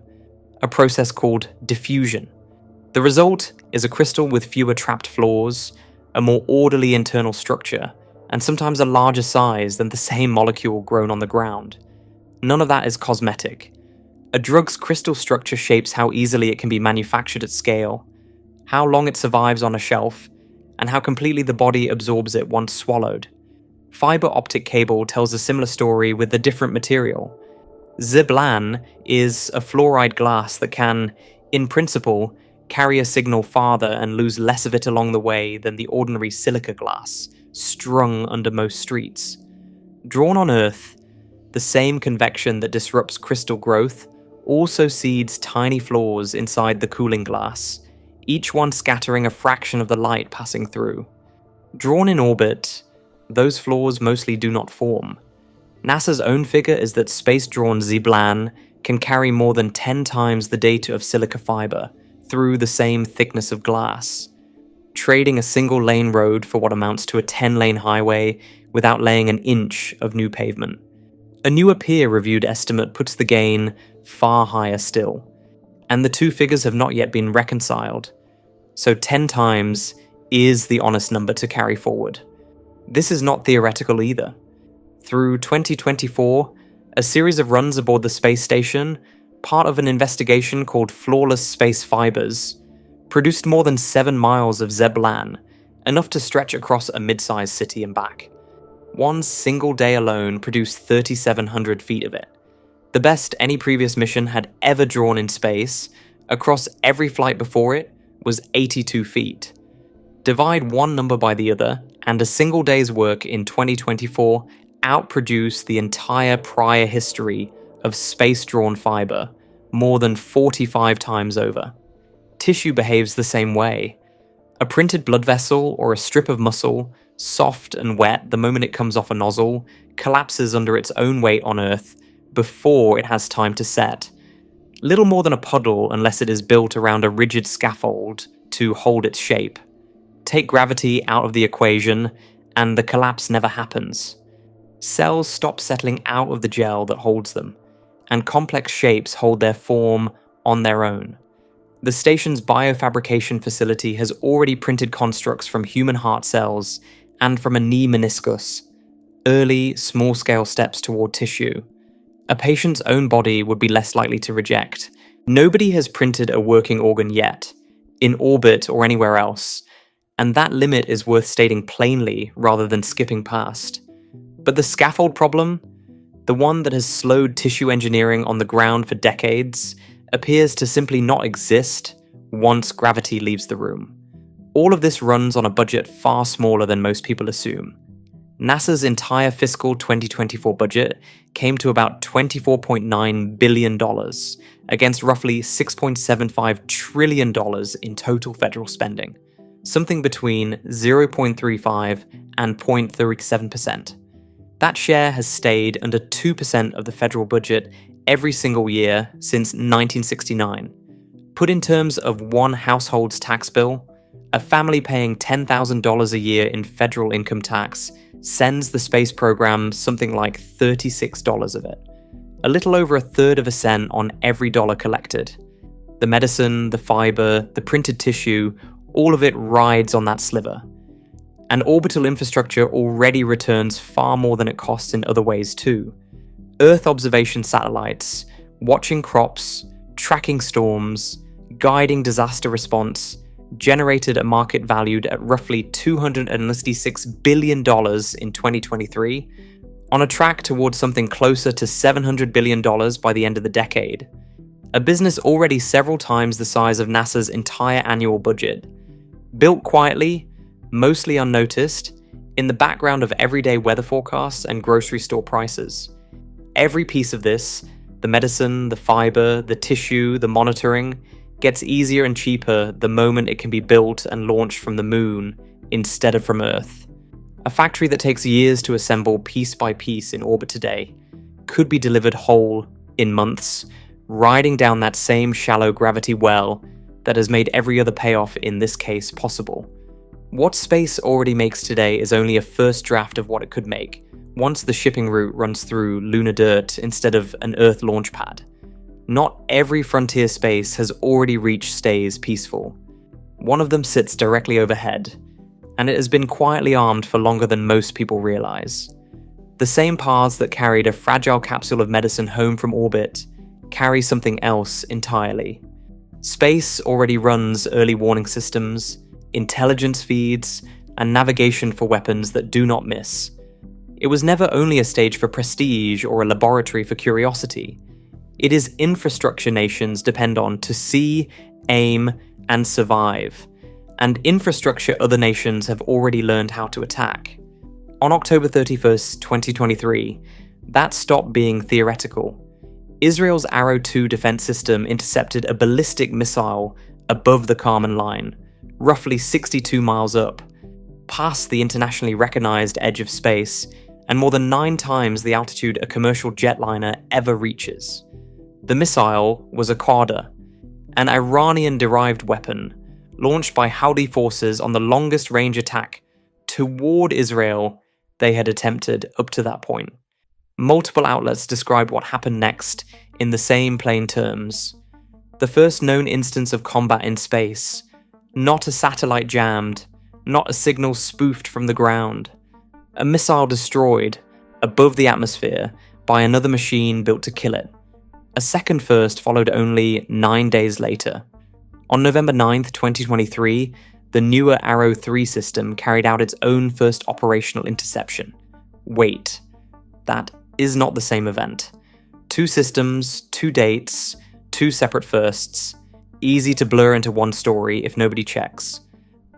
S1: A process called diffusion. The result is a crystal with fewer trapped flaws, a more orderly internal structure, and sometimes a larger size than the same molecule grown on the ground. None of that is cosmetic. A drug's crystal structure shapes how easily it can be manufactured at scale, how long it survives on a shelf, and how completely the body absorbs it once swallowed. Fiber optic cable tells a similar story with a different material. Ziblan is a fluoride glass that can, in principle, carry a signal farther and lose less of it along the way than the ordinary silica glass, strung under most streets. Drawn on Earth, the same convection that disrupts crystal growth also seeds tiny flaws inside the cooling glass, each one scattering a fraction of the light passing through. Drawn in orbit, those flaws mostly do not form. NASA's own figure is that space-drawn Ziblan can carry more than 10 times the data of silica fiber through the same thickness of glass, trading a single-lane road for what amounts to a 10-lane highway without laying an inch of new pavement. A newer peer-reviewed estimate puts the gain far higher still, and the two figures have not yet been reconciled, so 10 times is the honest number to carry forward. This is not theoretical either. Through 2024, a series of runs aboard the space station, part of an investigation called Flawless Space Fibers, produced more than 7 miles of Zeblan, enough to stretch across a mid-sized city and back. One single day alone produced 3,700 feet of it. The best any previous mission had ever drawn in space, across every flight before it, was 82 feet. Divide one number by the other, and a single day's work in 2024 outproduced the entire prior history of space-drawn fiber more than 45 times over. Tissue behaves the same way. A printed blood vessel or a strip of muscle, soft and wet the moment it comes off a nozzle, collapses under its own weight on Earth before it has time to set. Little more than a puddle unless it is built around a rigid scaffold to hold its shape. Take gravity out of the equation, and the collapse never happens. Cells stop settling out of the gel that holds them, and complex shapes hold their form on their own. The station's biofabrication facility has already printed constructs from human heart cells and from a knee meniscus, early, small-scale steps toward tissue. A patient's own body would be less likely to reject. Nobody has printed a working organ yet, in orbit or anywhere else, and that limit is worth stating plainly rather than skipping past. But the scaffold problem, the one that has slowed tissue engineering on the ground for decades, appears to simply not exist once gravity leaves the room. All of this runs on a budget far smaller than most people assume. NASA's entire fiscal 2024 budget came to about $24.9 billion, against roughly $6.75 trillion in total federal spending, something between 0.35 and 0.37%. That share has stayed under 2% of the federal budget every single year since 1969. Put in terms of one household's tax bill, a family paying $10,000 a year in federal income tax sends the space program something like $36 of it, a little over a third of a cent on every dollar collected. The medicine, the fiber, the printed tissue, all of it rides on that sliver. And orbital infrastructure already returns far more than it costs in other ways too. Earth observation satellites, watching crops, tracking storms, guiding disaster response, generated a market valued at roughly $266 billion in 2023, on a track towards something closer to $700 billion by the end of the decade. A business already several times the size of NASA's entire annual budget. Built quietly, mostly unnoticed, in the background of everyday weather forecasts and grocery store prices. Every piece of this, the medicine, the fiber, the tissue, the monitoring, gets easier and cheaper the moment it can be built and launched from the moon instead of from Earth. A factory that takes years to assemble piece by piece in orbit today could be delivered whole in months, riding down that same shallow gravity well that has made every other payoff in this case possible. What space already makes today is only a first draft of what it could make, once the shipping route runs through lunar dirt instead of an Earth launch pad. Not every frontier space has already reached stays peaceful. One of them sits directly overhead, and it has been quietly armed for longer than most people realize. The same paths that carried a fragile capsule of medicine home from orbit carry something else entirely. Space already runs early warning systems, intelligence feeds, and navigation for weapons that do not miss. It was never only a stage for prestige or a laboratory for curiosity. It is infrastructure nations depend on to see, aim, and survive, and infrastructure other nations have already learned how to attack. On October 31st, 2023, that stopped being theoretical. Israel's Arrow 2 defense system intercepted a ballistic missile above the Kármán line, roughly 62 miles up, past the internationally recognized edge of space, and more than 9 times the altitude a commercial jetliner ever reaches. The missile was a Qadr, an Iranian-derived weapon launched by Houthi forces on the longest range attack toward Israel they had attempted up to that point. Multiple outlets described what happened next in the same plain terms. The first known instance of combat in space, not a satellite jammed, not a signal spoofed from the ground. A missile destroyed, above the atmosphere, by another machine built to kill it. A second first followed only 9 days later. On November 9th, 2023, the newer Arrow 3 system carried out its own first operational interception. Wait, that is not the same event. 2 systems, 2 dates, 2 separate firsts. Easy to blur into one story if nobody checks.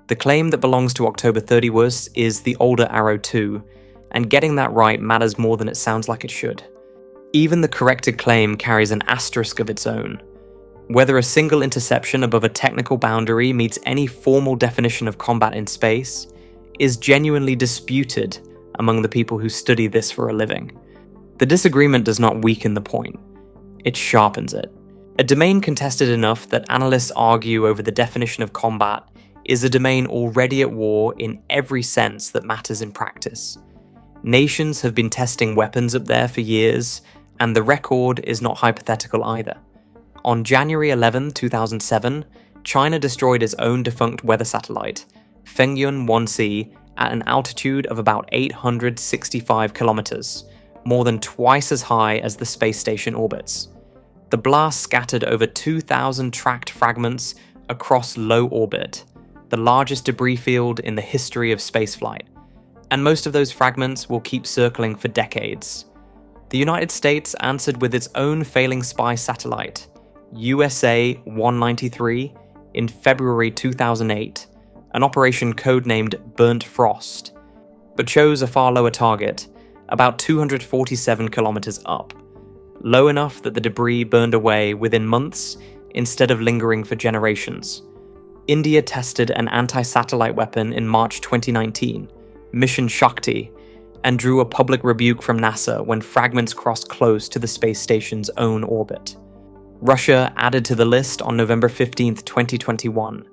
S1: The claim that belongs to October 31st is the older Arrow 2, and getting that right matters more than it sounds like it should. Even the corrected claim carries an asterisk of its own. Whether a single interception above a technical boundary meets any formal definition of combat in space is genuinely disputed among the people who study this for a living. The disagreement does not weaken the point, it sharpens it. A domain contested enough that analysts argue over the definition of combat is a domain already at war in every sense that matters in practice. Nations have been testing weapons up there for years, and the record is not hypothetical either. On January 11, 2007, China destroyed its own defunct weather satellite, Fengyun 1C, at an altitude of about 865 kilometers, more than twice as high as the space station orbits. The blast scattered over 2,000 tracked fragments across low orbit, the largest debris field in the history of spaceflight, and most of those fragments will keep circling for decades. The United States answered with its own failing spy satellite, USA-193, in February 2008, an operation codenamed Burnt Frost, but chose a far lower target, about 247 kilometers up, low enough that the debris burned away within months instead of lingering for generations. India tested an anti-satellite weapon in March 2019, Mission Shakti, and drew a public rebuke from NASA when fragments crossed close to the space station's own orbit. Russia added to the list on November 15, 2021,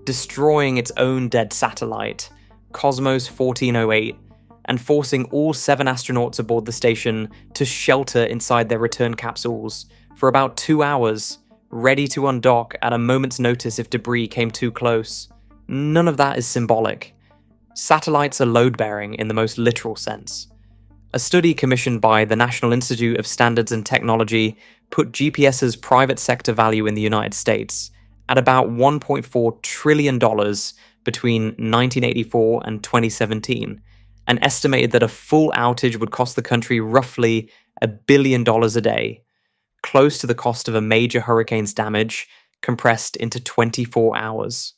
S1: destroying its own dead satellite, Cosmos 1408, and forcing all 7 astronauts aboard the station to shelter inside their return capsules for about 2 hours ready to undock at a moment's notice if debris came too close. None of that is symbolic. Satellites are load-bearing in the most literal sense. A study commissioned by the National Institute of Standards and Technology put GPS's private sector value in the United States at about $1.4 trillion between 1984 and 2017, and estimated that a full outage would cost the country roughly $1 billion a day, close to the cost of a major hurricane's damage compressed into 24 hours.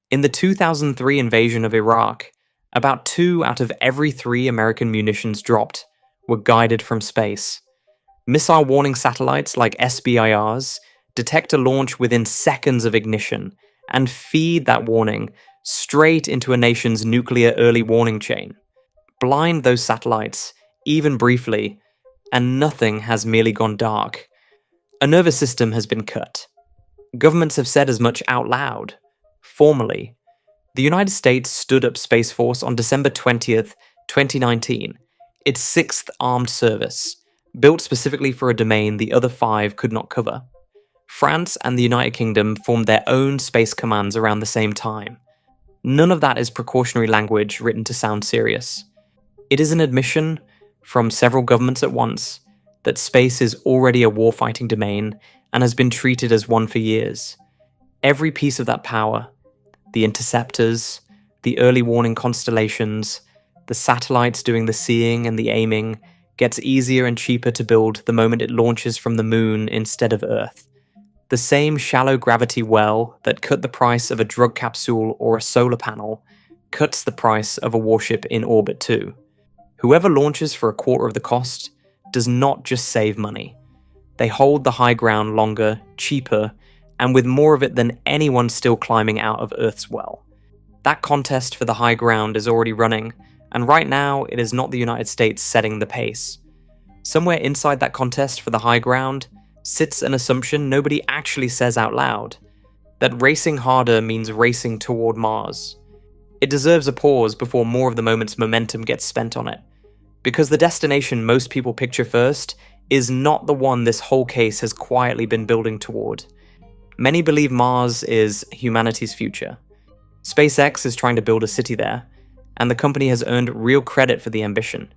S1: In the 2003 invasion of Iraq, about 2 out of every 3 American munitions dropped were guided from space. Missile warning satellites like SBIRs detect a launch within seconds of ignition and feed that warning straight into a nation's nuclear early warning chain. Blind those satellites, even briefly, and nothing has merely gone dark. A nervous system has been cut. Governments have said as much out loud, formally. The United States stood up Space Force on December 20th, 2019, its 6th armed service, built specifically for a domain the other 5 could not cover. France and the United Kingdom formed their own space commands around the same time. None of that is precautionary language written to sound serious. It is an admission, from several governments at once, that space is already a warfighting domain and has been treated as one for years. Every piece of that power, the interceptors, the early warning constellations, the satellites doing the seeing and the aiming, gets easier and cheaper to build the moment it launches from the moon instead of Earth. The same shallow gravity well that cut the price of a drug capsule or a solar panel cuts the price of a warship in orbit too. Whoever launches for a quarter of the cost does not just save money. They hold the high ground longer, cheaper, and with more of it than anyone still climbing out of Earth's well. That contest for the high ground is already running, and right now it is not the United States setting the pace. Somewhere inside that contest for the high ground sits an assumption nobody actually says out loud, that racing harder means racing toward Mars. It deserves a pause before more of the moment's momentum gets spent on it, because the destination most people picture first is not the one this whole case has quietly been building toward. Many believe Mars is humanity's future. SpaceX is trying to build a city there, and the company has earned real credit for the ambition.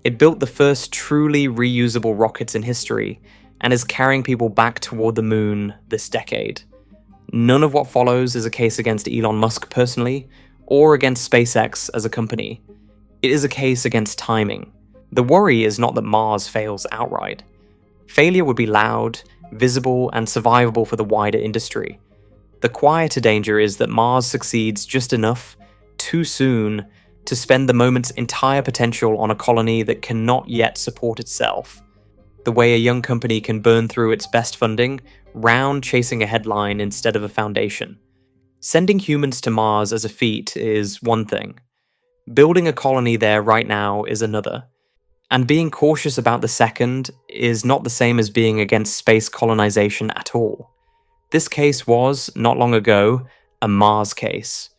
S1: It built the first truly reusable rockets in history, and is carrying people back toward the moon this decade. None of what follows is a case against Elon Musk personally, or against SpaceX as a company. It is a case against timing. The worry is not that Mars fails outright. Failure would be loud, visible, and survivable for the wider industry. The quieter danger is that Mars succeeds just enough, too soon, to spend the moment's entire potential on a colony that cannot yet support itself. The way a young company can burn through its best funding, round chasing a headline instead of a foundation. Sending humans to Mars as a feat is one thing. Building a colony there right now is another. And being cautious about the second is not the same as being against space colonization at all. This case was, not long ago, a Mars case.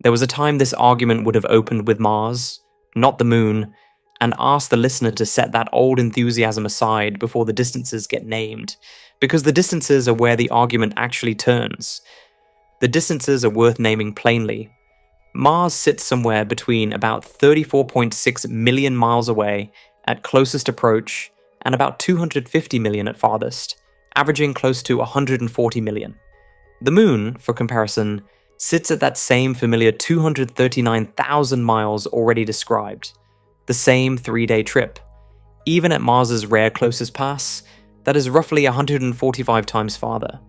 S1: There was a time this argument would have opened with Mars, not the moon, and asked the listener to set that old enthusiasm aside before the distances get named, because the distances are where the argument actually turns. The distances are worth naming plainly. Mars sits somewhere between about 34.6 million miles away at closest approach and about 250 million at farthest, averaging close to 140 million. The moon, for comparison, sits at that same familiar 239,000 miles already described. The same 3-day trip. Even at Mars's rare closest pass, that is roughly 145 times farther.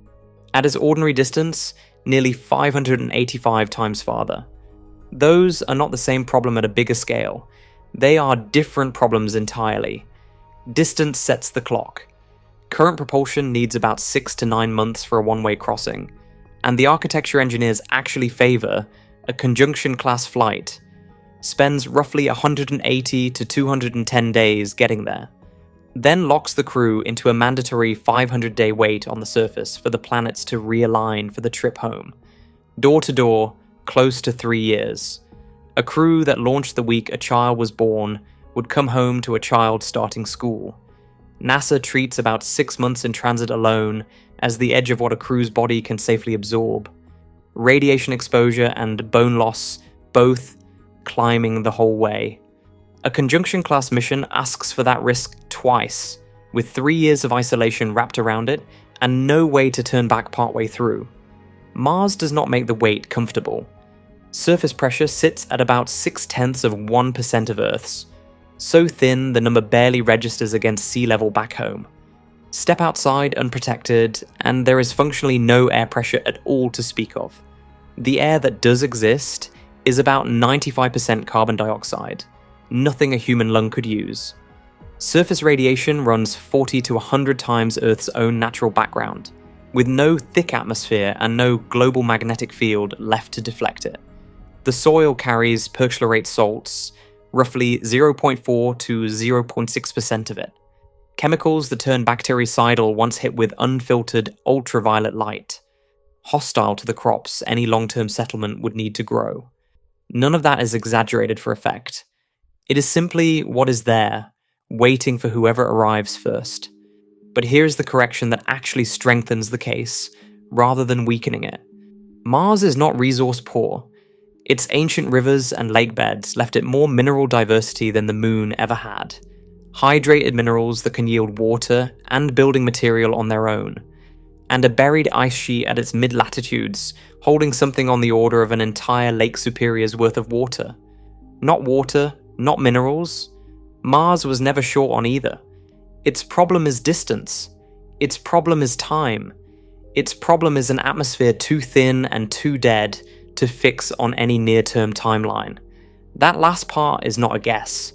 S1: At its ordinary distance, nearly 585 times farther. Those are not the same problem at a bigger scale. They are different problems entirely. Distance sets the clock. Current propulsion needs about 6 to 9 months for a one-way crossing, and the architecture engineers actually favor a conjunction-class flight. Spends roughly 180 to 210 days getting there, then locks the crew into a mandatory 500-day wait on the surface for the planets to realign for the trip home. Door to door, close to 3 years. A crew that launched the week a child was born would come home to a child starting school. NASA treats about 6 months in transit alone as the edge of what a crew's body can safely absorb. Radiation exposure and bone loss both climbing the whole way. A conjunction-class mission asks for that risk twice, with 3 years of isolation wrapped around it and no way to turn back partway through. Mars does not make the wait comfortable. Surface pressure sits at about 0.6% of Earth's, so thin the number barely registers against sea level back home. Step outside unprotected, and there is functionally no air pressure at all to speak of. The air that does exist is about 95% carbon dioxide, nothing a human lung could use. Surface radiation runs 40 to 100 times Earth's own natural background, with no thick atmosphere and no global magnetic field left to deflect it. The soil carries perchlorate salts, roughly 0.4 to 0.6% of it. Chemicals that turn bactericidal once hit with unfiltered ultraviolet light, hostile to the crops any long-term settlement would need to grow. None of that is exaggerated for effect. It is simply what is there, waiting for whoever arrives first. But here's the correction that actually strengthens the case, rather than weakening it. Mars is not resource poor. Its ancient rivers and lake beds left it more mineral diversity than the Moon ever had. Hydrated minerals that can yield water and building material on their own. And a buried ice sheet at its mid-latitudes, holding something on the order of an entire Lake Superior's worth of water. Not water, not minerals. Mars was never short on either. Its problem is distance. Its problem is time. Its problem is an atmosphere too thin and too dead to fix on any near-term timeline. That last part is not a guess.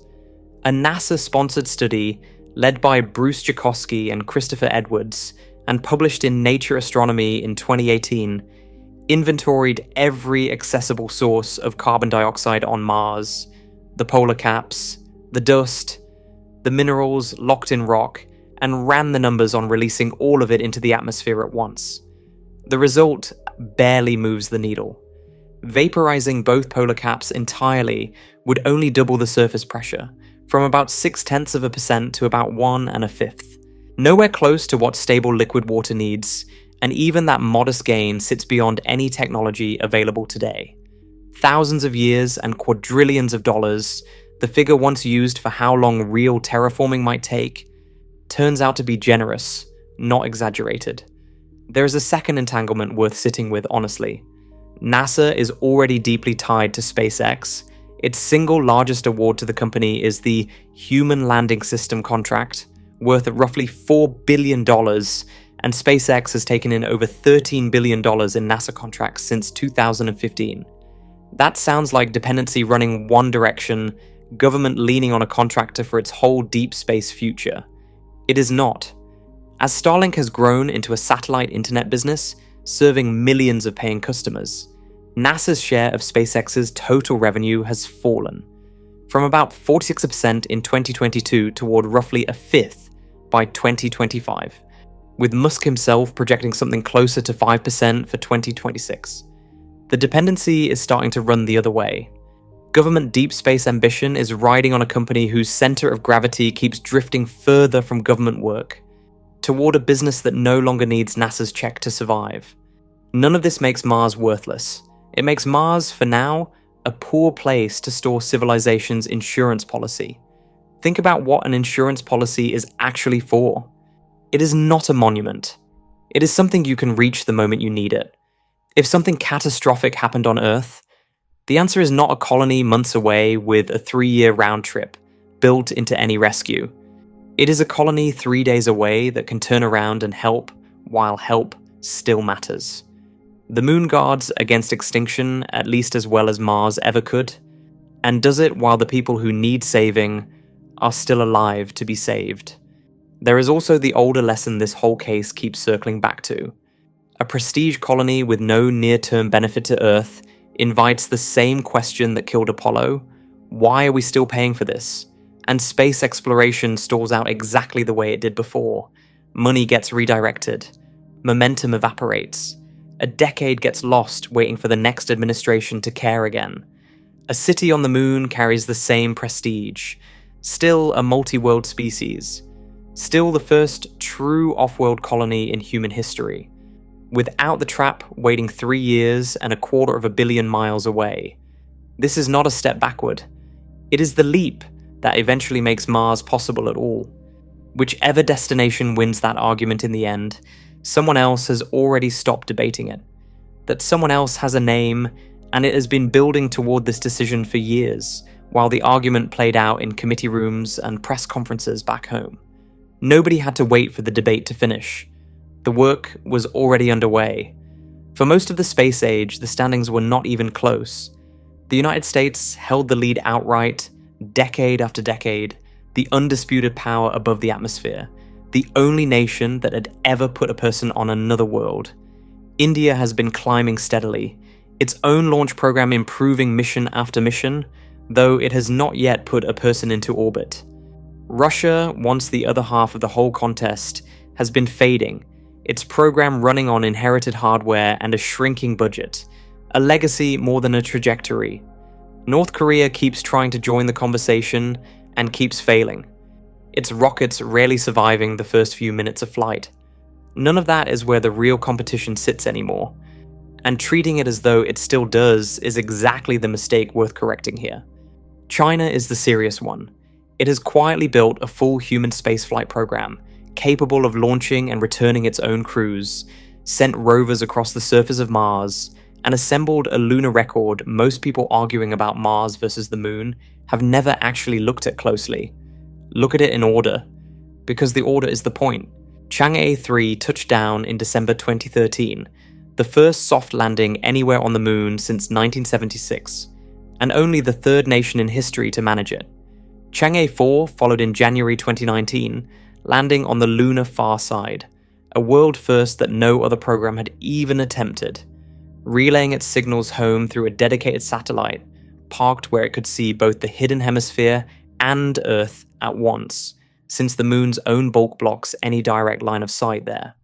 S1: A NASA-sponsored study led by Bruce Jakosky and Christopher Edwards and published in Nature Astronomy in 2018 inventoried every accessible source of carbon dioxide on Mars, the polar caps, the dust, the minerals locked in rock, and ran the numbers on releasing all of it into the atmosphere at once. The result barely moves the needle. Vaporizing both polar caps entirely would only double the surface pressure, from about 0.6% to about 1 1/5. Nowhere close to what stable liquid water needs, and even that modest gain sits beyond any technology available today. Thousands of years and quadrillions of dollars, the figure once used for how long real terraforming might take, turns out to be generous, not exaggerated. There is a second entanglement worth sitting with, honestly. NASA is already deeply tied to SpaceX. Its single largest award to the company is the Human Landing System contract, worth roughly $4 billion, and SpaceX has taken in over $13 billion in NASA contracts since 2015. That sounds like dependency running one direction, government leaning on a contractor for its whole deep space future. It is not. As Starlink has grown into a satellite internet business, serving millions of paying customers, NASA's share of SpaceX's total revenue has fallen, from about 46% in 2022 toward roughly a fifth by 2025, with Musk himself projecting something closer to 5% for 2026. The dependency is starting to run the other way. Government deep space ambition is riding on a company whose center of gravity keeps drifting further from government work, toward a business that no longer needs NASA's check to survive. None of this makes Mars worthless. It makes Mars, for now, a poor place to store civilization's insurance policy. Think about what an insurance policy is actually for. It is not a monument. It is something you can reach the moment you need it. If something catastrophic happened on Earth, the answer is not a colony months away with a 3-year round trip built into any rescue. It is a colony 3 days away that can turn around and help while help still matters. The Moon guards against extinction at least as well as Mars ever could, and does it while the people who need saving are still alive to be saved. There is also the older lesson this whole case keeps circling back to. A prestige colony with no near-term benefit to Earth invites the same question that killed Apollo: why are we still paying for this? And space exploration stalls out exactly the way it did before. Money gets redirected. Momentum evaporates. A decade gets lost waiting for the next administration to care again. A city on the Moon carries the same prestige. Still a multi-world species. Still the first true off-world colony in human history, without the trap waiting 3 years and 250 million miles away. This is not a step backward. It is the leap that eventually makes Mars possible at all. Whichever destination wins that argument in the end, someone else has already stopped debating it. That someone else has a name, and it has been building toward this decision for years, while the argument played out in committee rooms and press conferences back home. Nobody had to wait for the debate to finish. The work was already underway. For most of the space age, the standings were not even close. The United States held the lead outright, decade after decade, the undisputed power above the atmosphere, the only nation that had ever put a person on another world. India has been climbing steadily, its own launch program improving mission after mission, though it has not yet put a person into orbit. Russia, once the other half of the whole contest, has been fading, its program running on inherited hardware and a shrinking budget, a legacy more than a trajectory. North Korea keeps trying to join the conversation and keeps failing, its rockets rarely surviving the first few minutes of flight. None of that is where the real competition sits anymore, and treating it as though it still does is exactly the mistake worth correcting here. China is the serious one. It has quietly built a full human spaceflight program, capable of launching and returning its own crews, sent rovers across the surface of Mars, and assembled a lunar record most people arguing about Mars versus the Moon have never actually looked at closely. Look at it in order, because the order is the point. Chang'e 3 touched down in December 2013, the first soft landing anywhere on the Moon since 1976, and only the third nation in history to manage it. Chang'e 4 followed in January 2019, landing on the lunar far side, a world first that no other program had even attempted, relaying its signals home through a dedicated satellite, parked where it could see both the hidden hemisphere and Earth at once, since the Moon's own bulk blocks any direct line of sight there.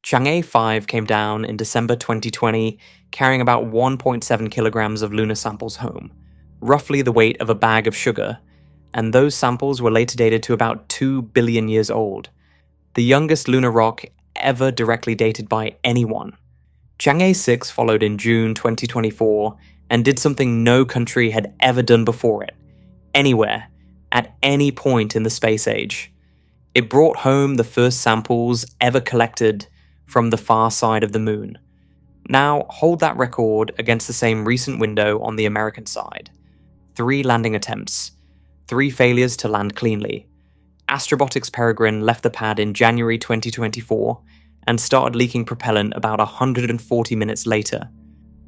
S1: Chang'e 5 came down in December 2020, carrying about 1.7 kilograms of lunar samples home, roughly the weight of a bag of sugar, and those samples were later dated to about 2 billion years old, the youngest lunar rock ever directly dated by anyone. Chang'e 6 followed in June 2024 and did something no country had ever done before it, anywhere, at any point in the space age. It brought home the first samples ever collected from the far side of the Moon. Now, hold that record against the same recent window on the American side. 3 landing attempts, 3 failures to land cleanly. Astrobotics Peregrine left the pad in January 2024 and started leaking propellant about 140 minutes later,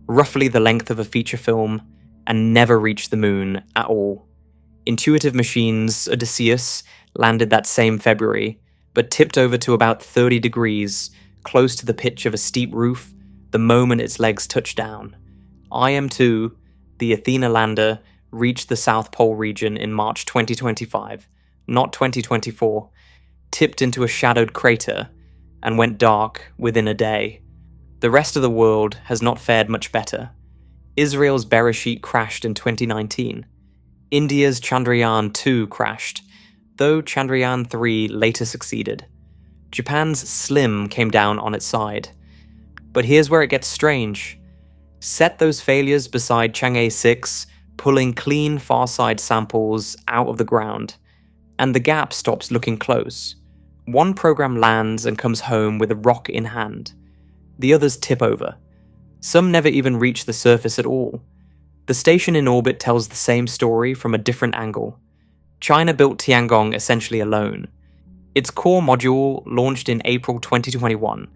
S1: roughly the length of a feature film, and never reached the Moon at all. Intuitive Machines' Odysseus landed that same February, but tipped over to about 30 degrees, close to the pitch of a steep roof, the moment its legs touched down. IM-2, the Athena lander, reached the South Pole region in March 2025, not 2024, tipped into a shadowed crater, and went dark within a day. The rest of the world has not fared much better. Israel's Bereshit crashed in 2019. India's Chandrayaan-2 crashed, though Chandrayaan-3 later succeeded. Japan's Slim came down on its side. But here's where it gets strange. Set those failures beside Chang'e 6, pulling clean far-side samples out of the ground, and the gap stops looking close. One program lands and comes home with a rock in hand. The others tip over. Some never even reach the surface at all. The station in orbit tells the same story from a different angle. China built Tiangong essentially alone. Its core module launched in April 2021,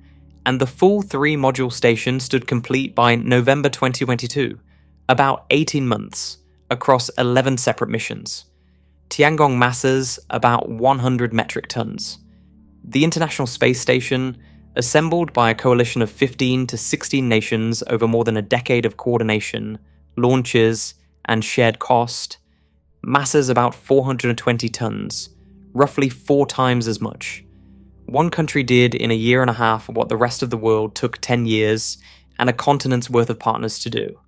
S1: and the full 3-module station stood complete by November 2022, about 18 months, across 11 separate missions. Tiangong masses about 100 metric tons. The International Space Station, assembled by a coalition of 15 to 16 nations over more than a decade of coordination, launches, and shared cost, masses about 420 tons, roughly 4 times as much. One country did in a year and a half what the rest of the world took 10 years and a continent's worth of partners to do.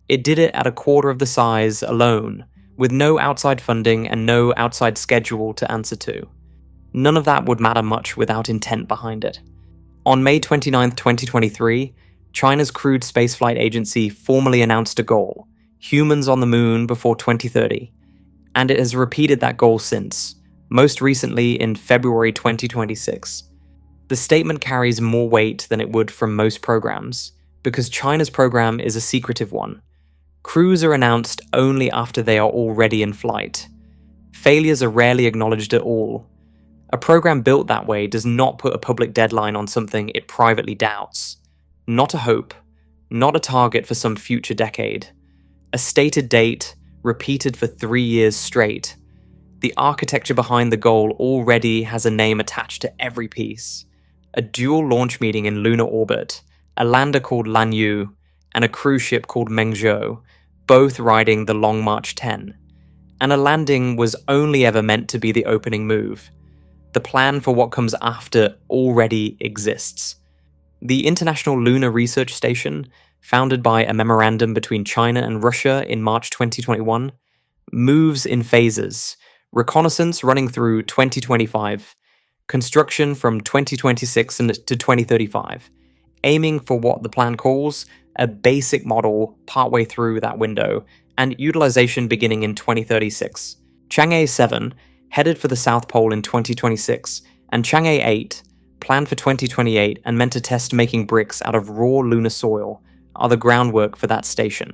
S1: It did it at a quarter of the size alone, with no outside funding and no outside schedule to answer to. None of that would matter much without intent behind it. On May 29, 2023, China's crewed spaceflight agency formally announced a goal: humans on the moon before 2030. And it has repeated that goal since, most recently in February 2026. The statement carries more weight than it would from most programs, because China's program is a secretive one. Crews are announced only after they are already in flight. Failures are rarely acknowledged at all. A program built that way does not put a public deadline on something it privately doubts. Not a hope, not a target for some future decade. A stated date, repeated for 3 years straight. The architecture behind the goal already has a name attached to every piece. A dual launch meeting in lunar orbit, a lander called Lanyu, and a cruise ship called Mengzhou, both riding the Long March 10. And a landing was only ever meant to be the opening move. The plan for what comes after already exists. The International Lunar Research Station, founded by a memorandum between China and Russia in March 2021, moves in phases, reconnaissance running through 2025, construction from 2026 to 2035, aiming for what the plan calls a basic model partway through that window, and utilization beginning in 2036. Chang'e 7, headed for the South Pole in 2026, and Chang'e 8, planned for 2028 and meant to test making bricks out of raw lunar soil, are the groundwork for that station.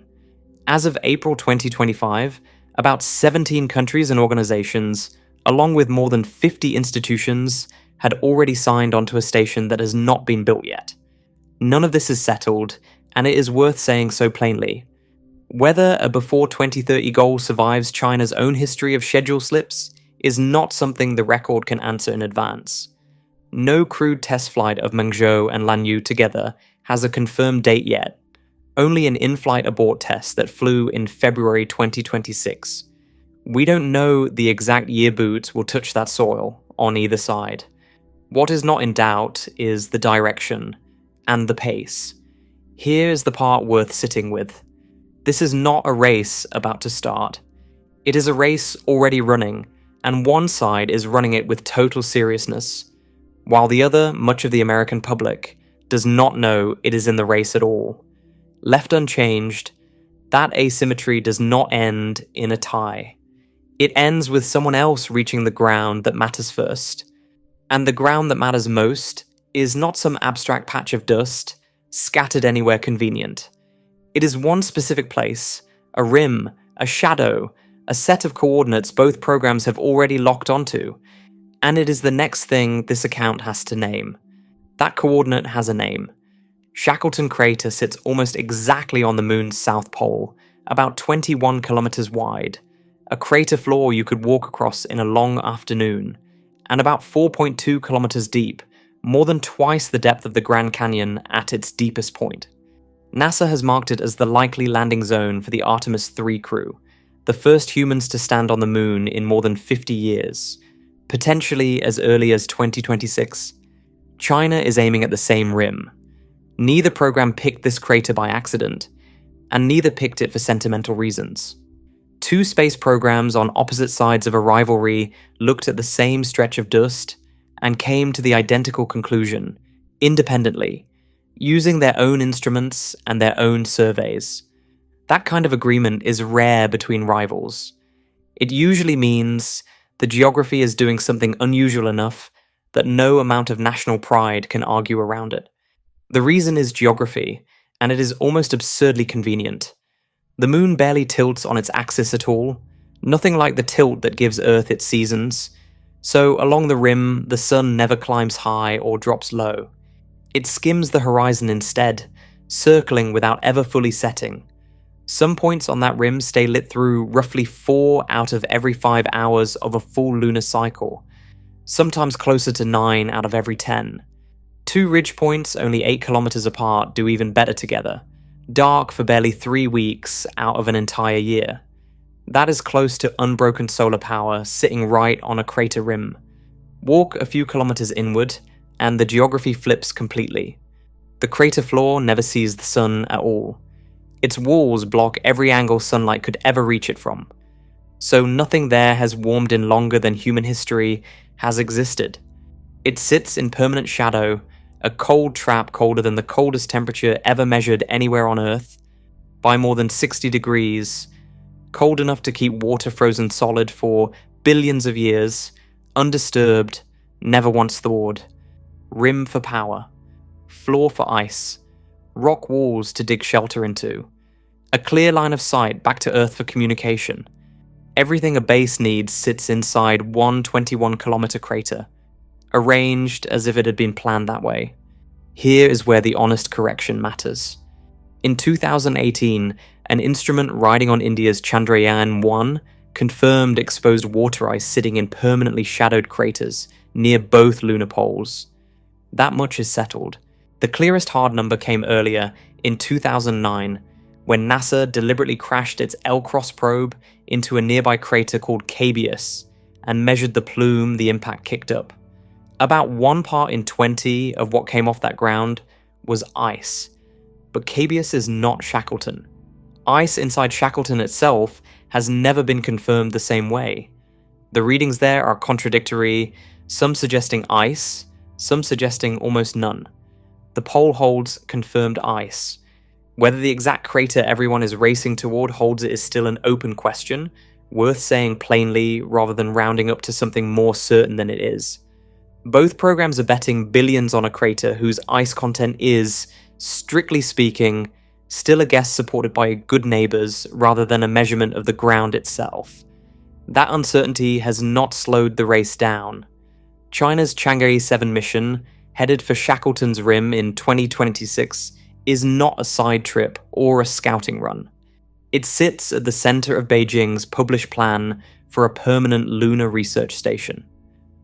S1: As of April 2025, about 17 countries and organizations, along with more than 50 institutions, had already signed onto a station that has not been built yet. None of this is settled, and it is worth saying so plainly. Whether a before 2030 goal survives China's own history of schedule slips is not something the record can answer in advance. No crewed test flight of Mengzhou and Lanyu together has a confirmed date yet, only an in-flight abort test that flew in February 2026. We don't know the exact year boots will touch that soil on either side. What is not in doubt is the direction and the pace. Here is the part worth sitting with. This is not a race about to start. It is a race already running, and one side is running it with total seriousness, while the other, much of the American public, does not know it is in the race at all. Left unchanged, that asymmetry does not end in a tie. It ends with someone else reaching the ground that matters first. And the ground that matters most is not some abstract patch of dust, scattered anywhere convenient. It is one specific place, a rim, a shadow, a set of coordinates both programs have already locked onto, and it is the next thing this account has to name. That coordinate has a name. Shackleton crater sits almost exactly on the moon's south pole, about 21 kilometers wide, a crater floor you could walk across in a long afternoon, and about 4.2 kilometers deep, more than twice the depth of the Grand Canyon at its deepest point. NASA has marked it as the likely landing zone for the Artemis 3 crew, the first humans to stand on the moon in more than 50 years, potentially as early as 2026. China is aiming at the same rim. Neither program picked this crater by accident, and neither picked it for sentimental reasons. Two space programs on opposite sides of a rivalry looked at the same stretch of dust and came to the identical conclusion, independently, using their own instruments and their own surveys. That kind of agreement is rare between rivals. It usually means the geography is doing something unusual enough that no amount of national pride can argue around it. The reason is geography, and it is almost absurdly convenient. The moon barely tilts on its axis at all, nothing like the tilt that gives Earth its seasons, so along the rim the sun never climbs high or drops low. It skims the horizon instead, circling without ever fully setting. Some points on that rim stay lit through roughly 4 out of every 5 hours of a full lunar cycle, sometimes closer to 9 out of every 10. Two ridge points only 8 kilometers apart do even better together, dark for barely 3 weeks out of an entire year. That is close to unbroken solar power sitting right on a crater rim. Walk a few kilometers inward, and the geography flips completely. The crater floor never sees the sun at all. Its walls block every angle sunlight could ever reach it from. So nothing there has warmed in longer than human history has existed. It sits in permanent shadow, a cold trap colder than the coldest temperature ever measured anywhere on Earth, by more than 60 degrees, cold enough to keep water frozen solid for billions of years, undisturbed, never once thawed, rim for power, floor for ice, rock walls to dig shelter into, a clear line of sight back to Earth for communication. Everything a base needs sits inside one 21-kilometer crater, arranged as if it had been planned that way. Here is where the honest correction matters. In 2018, an instrument riding on India's Chandrayaan-1 confirmed exposed water ice sitting in permanently shadowed craters near both lunar poles. That much is settled. The clearest hard number came earlier, in 2009, when NASA deliberately crashed its L-Cross probe into a nearby crater called Cabeus and measured the plume the impact kicked up. About 1 part in 20 of what came off that ground was ice. But Cabeus is not Shackleton. Ice inside Shackleton itself has never been confirmed the same way. The readings there are contradictory, some suggesting ice, some suggesting almost none. The pole holds confirmed ice. Whether the exact crater everyone is racing toward holds it is still an open question, worth saying plainly rather than rounding up to something more certain than it is. Both programs are betting billions on a crater whose ice content is, strictly speaking, still a guess supported by good neighbours rather than a measurement of the ground itself. That uncertainty has not slowed the race down. China's Chang'e 7 mission, headed for Shackleton's rim in 2026, is not a side trip or a scouting run. It sits at the centre of Beijing's published plan for a permanent lunar research station.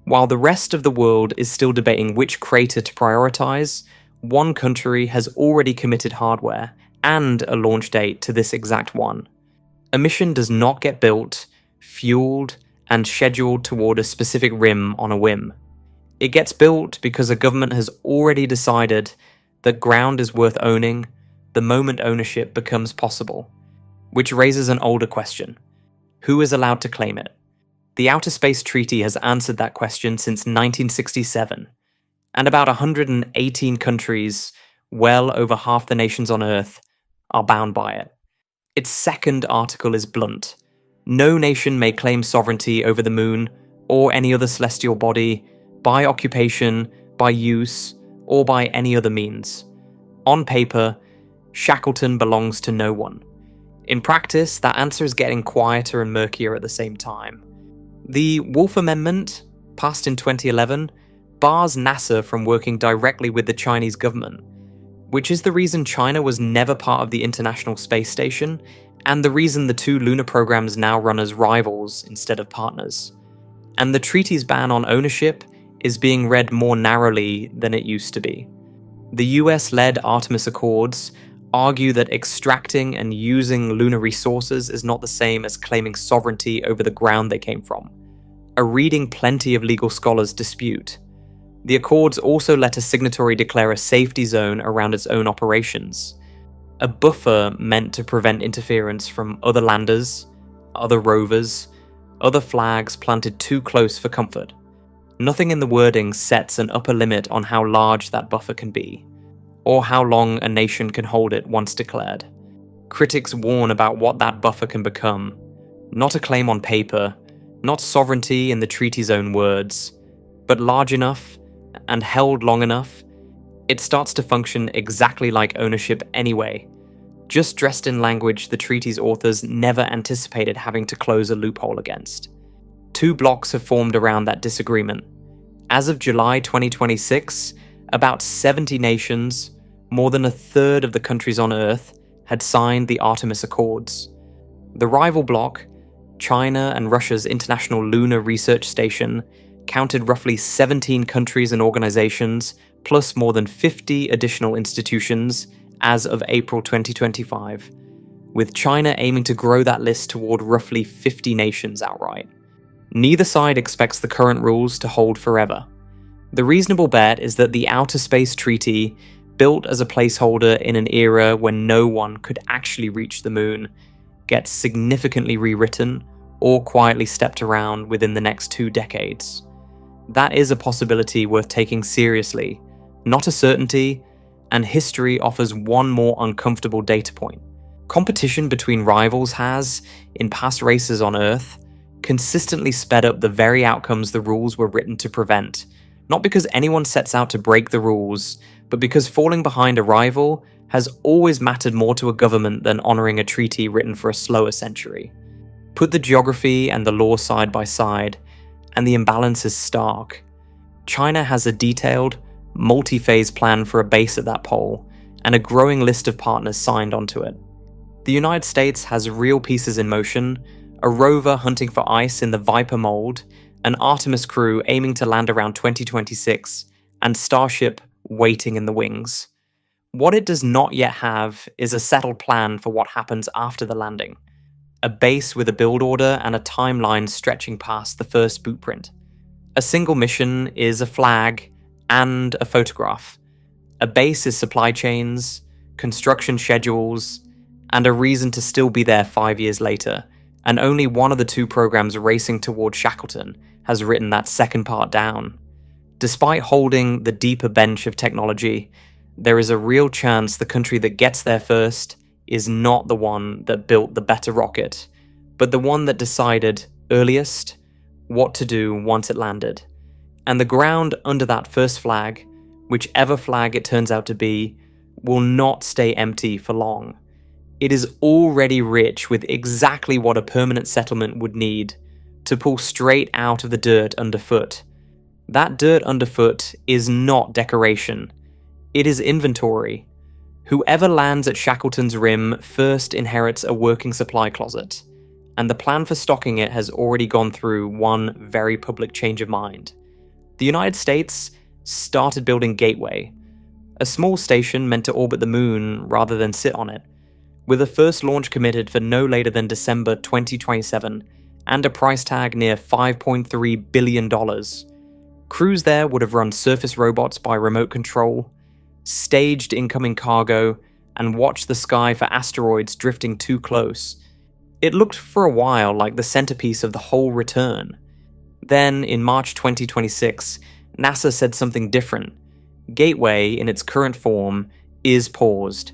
S1: While the rest of the world is still debating which crater to prioritise, one country has already committed hardware and a launch date to this exact one. A mission does not get built, fueled, and scheduled toward a specific rim on a whim. It gets built because a government has already decided that ground is worth owning the moment ownership becomes possible, which raises an older question. Who is allowed to claim it? The Outer Space Treaty has answered that question since 1967, and about 118 countries, well over half the nations on Earth, are bound by it. Its second article is blunt. No nation may claim sovereignty over the moon or any other celestial body by occupation, by use, or by any other means. On paper, Shackleton belongs to no one. In practice, that answer is getting quieter and murkier at the same time. The Wolf Amendment, passed in 2011, bars NASA from working directly with the Chinese government, which is the reason China was never part of the International Space Station, and the reason the two lunar programs now run as rivals instead of partners. And the treaty's ban on ownership is being read more narrowly than it used to be. The US-led Artemis Accords argue that extracting and using lunar resources is not the same as claiming sovereignty over the ground they came from, a reading plenty of legal scholars dispute. The Accords also let a signatory declare a safety zone around its own operations, a buffer meant to prevent interference from other landers, other rovers, other flags planted too close for comfort. Nothing in the wording sets an upper limit on how large that buffer can be, or how long a nation can hold it once declared. Critics warn about what that buffer can become. Not a claim on paper, not sovereignty in the treaty's own words, but large enough and held long enough, it starts to function exactly like ownership anyway, just dressed in language the treaty's authors never anticipated having to close a loophole against. Two blocks have formed around that disagreement. As of July 2026, about 70 nations, more than a third of the countries on Earth, had signed the Artemis Accords. The rival bloc, China and Russia's International Lunar Research Station, counted roughly 17 countries and organizations, plus more than 50 additional institutions as of April 2025, with China aiming to grow that list toward roughly 50 nations outright. Neither side expects the current rules to hold forever. The reasonable bet is that the Outer Space Treaty, built as a placeholder in an era when no one could actually reach the moon, gets significantly rewritten or quietly stepped around within the next 2 decades. That is a possibility worth taking seriously, not a certainty, and history offers one more uncomfortable data point. Competition between rivals has, in past races on Earth, consistently sped up the very outcomes the rules were written to prevent, not because anyone sets out to break the rules, but because falling behind a rival has always mattered more to a government than honouring a treaty written for a slower century. Put the geography and the law side by side, and the imbalance is stark. China has a detailed, multi-phase plan for a base at that pole, and a growing list of partners signed onto it. The United States has real pieces in motion, a rover hunting for ice in the Viper mold, an Artemis crew aiming to land around 2026, and Starship waiting in the wings. What it does not yet have is a settled plan for what happens after the landing. A base with a build order and a timeline stretching past the first boot print. A single mission is a flag and a photograph. A base is supply chains, construction schedules, and a reason to still be there 5 years later, and only one of the two programs racing toward Shackleton has written that second part down. Despite holding the deeper bench of technology, there is a real chance the country that gets there first is not the one that built the better rocket, but the one that decided earliest what to do once it landed. And the ground under that first flag, whichever flag it turns out to be, will not stay empty for long. It is already rich with exactly what a permanent settlement would need to pull straight out of the dirt underfoot. That dirt underfoot is not decoration. It is inventory. Whoever lands at Shackleton's rim first inherits a working supply closet, and the plan for stocking it has already gone through one very public change of mind. The United States started building Gateway, a small station meant to orbit the moon rather than sit on it, with a first launch committed for no later than December 2027 and a price tag near $5.3 billion. Crews there would have run surface robots by remote control, staged incoming cargo, and watched the sky for asteroids drifting too close. It looked for a while like the centerpiece of the whole return. Then, in March 2026, NASA said something different. Gateway, in its current form, is paused.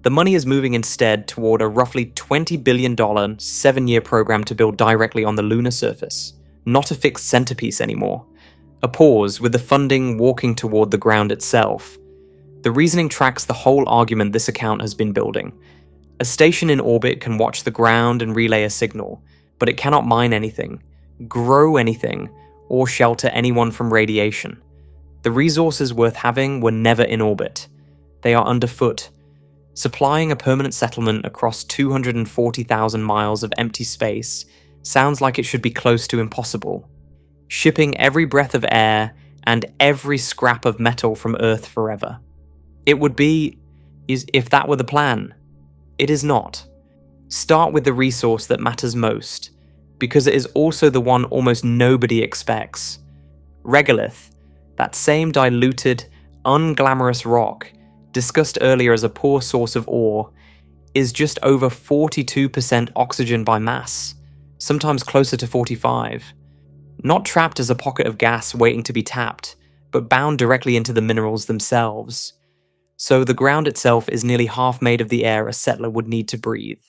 S1: The money is moving instead toward a roughly $20 billion 7-year program to build directly on the lunar surface, not a fixed centerpiece anymore. A pause, with the funding walking toward the ground itself. The reasoning tracks the whole argument this account has been building. A station in orbit can watch the ground and relay a signal, but it cannot mine anything, grow anything, or shelter anyone from radiation. The resources worth having were never in orbit. They are underfoot. Supplying a permanent settlement across 240,000 miles of empty space sounds like it should be close to impossible. Shipping every breath of air and every scrap of metal from Earth forever. It would be, if that were the plan. It is not. Start with the resource that matters most, because it is also the one almost nobody expects. Regolith, that same diluted, unglamorous rock, discussed earlier as a poor source of ore, is just over 42% oxygen by mass, sometimes closer to 45%. Not trapped as a pocket of gas waiting to be tapped, but bound directly into the minerals themselves. So the ground itself is nearly half made of the air a settler would need to breathe.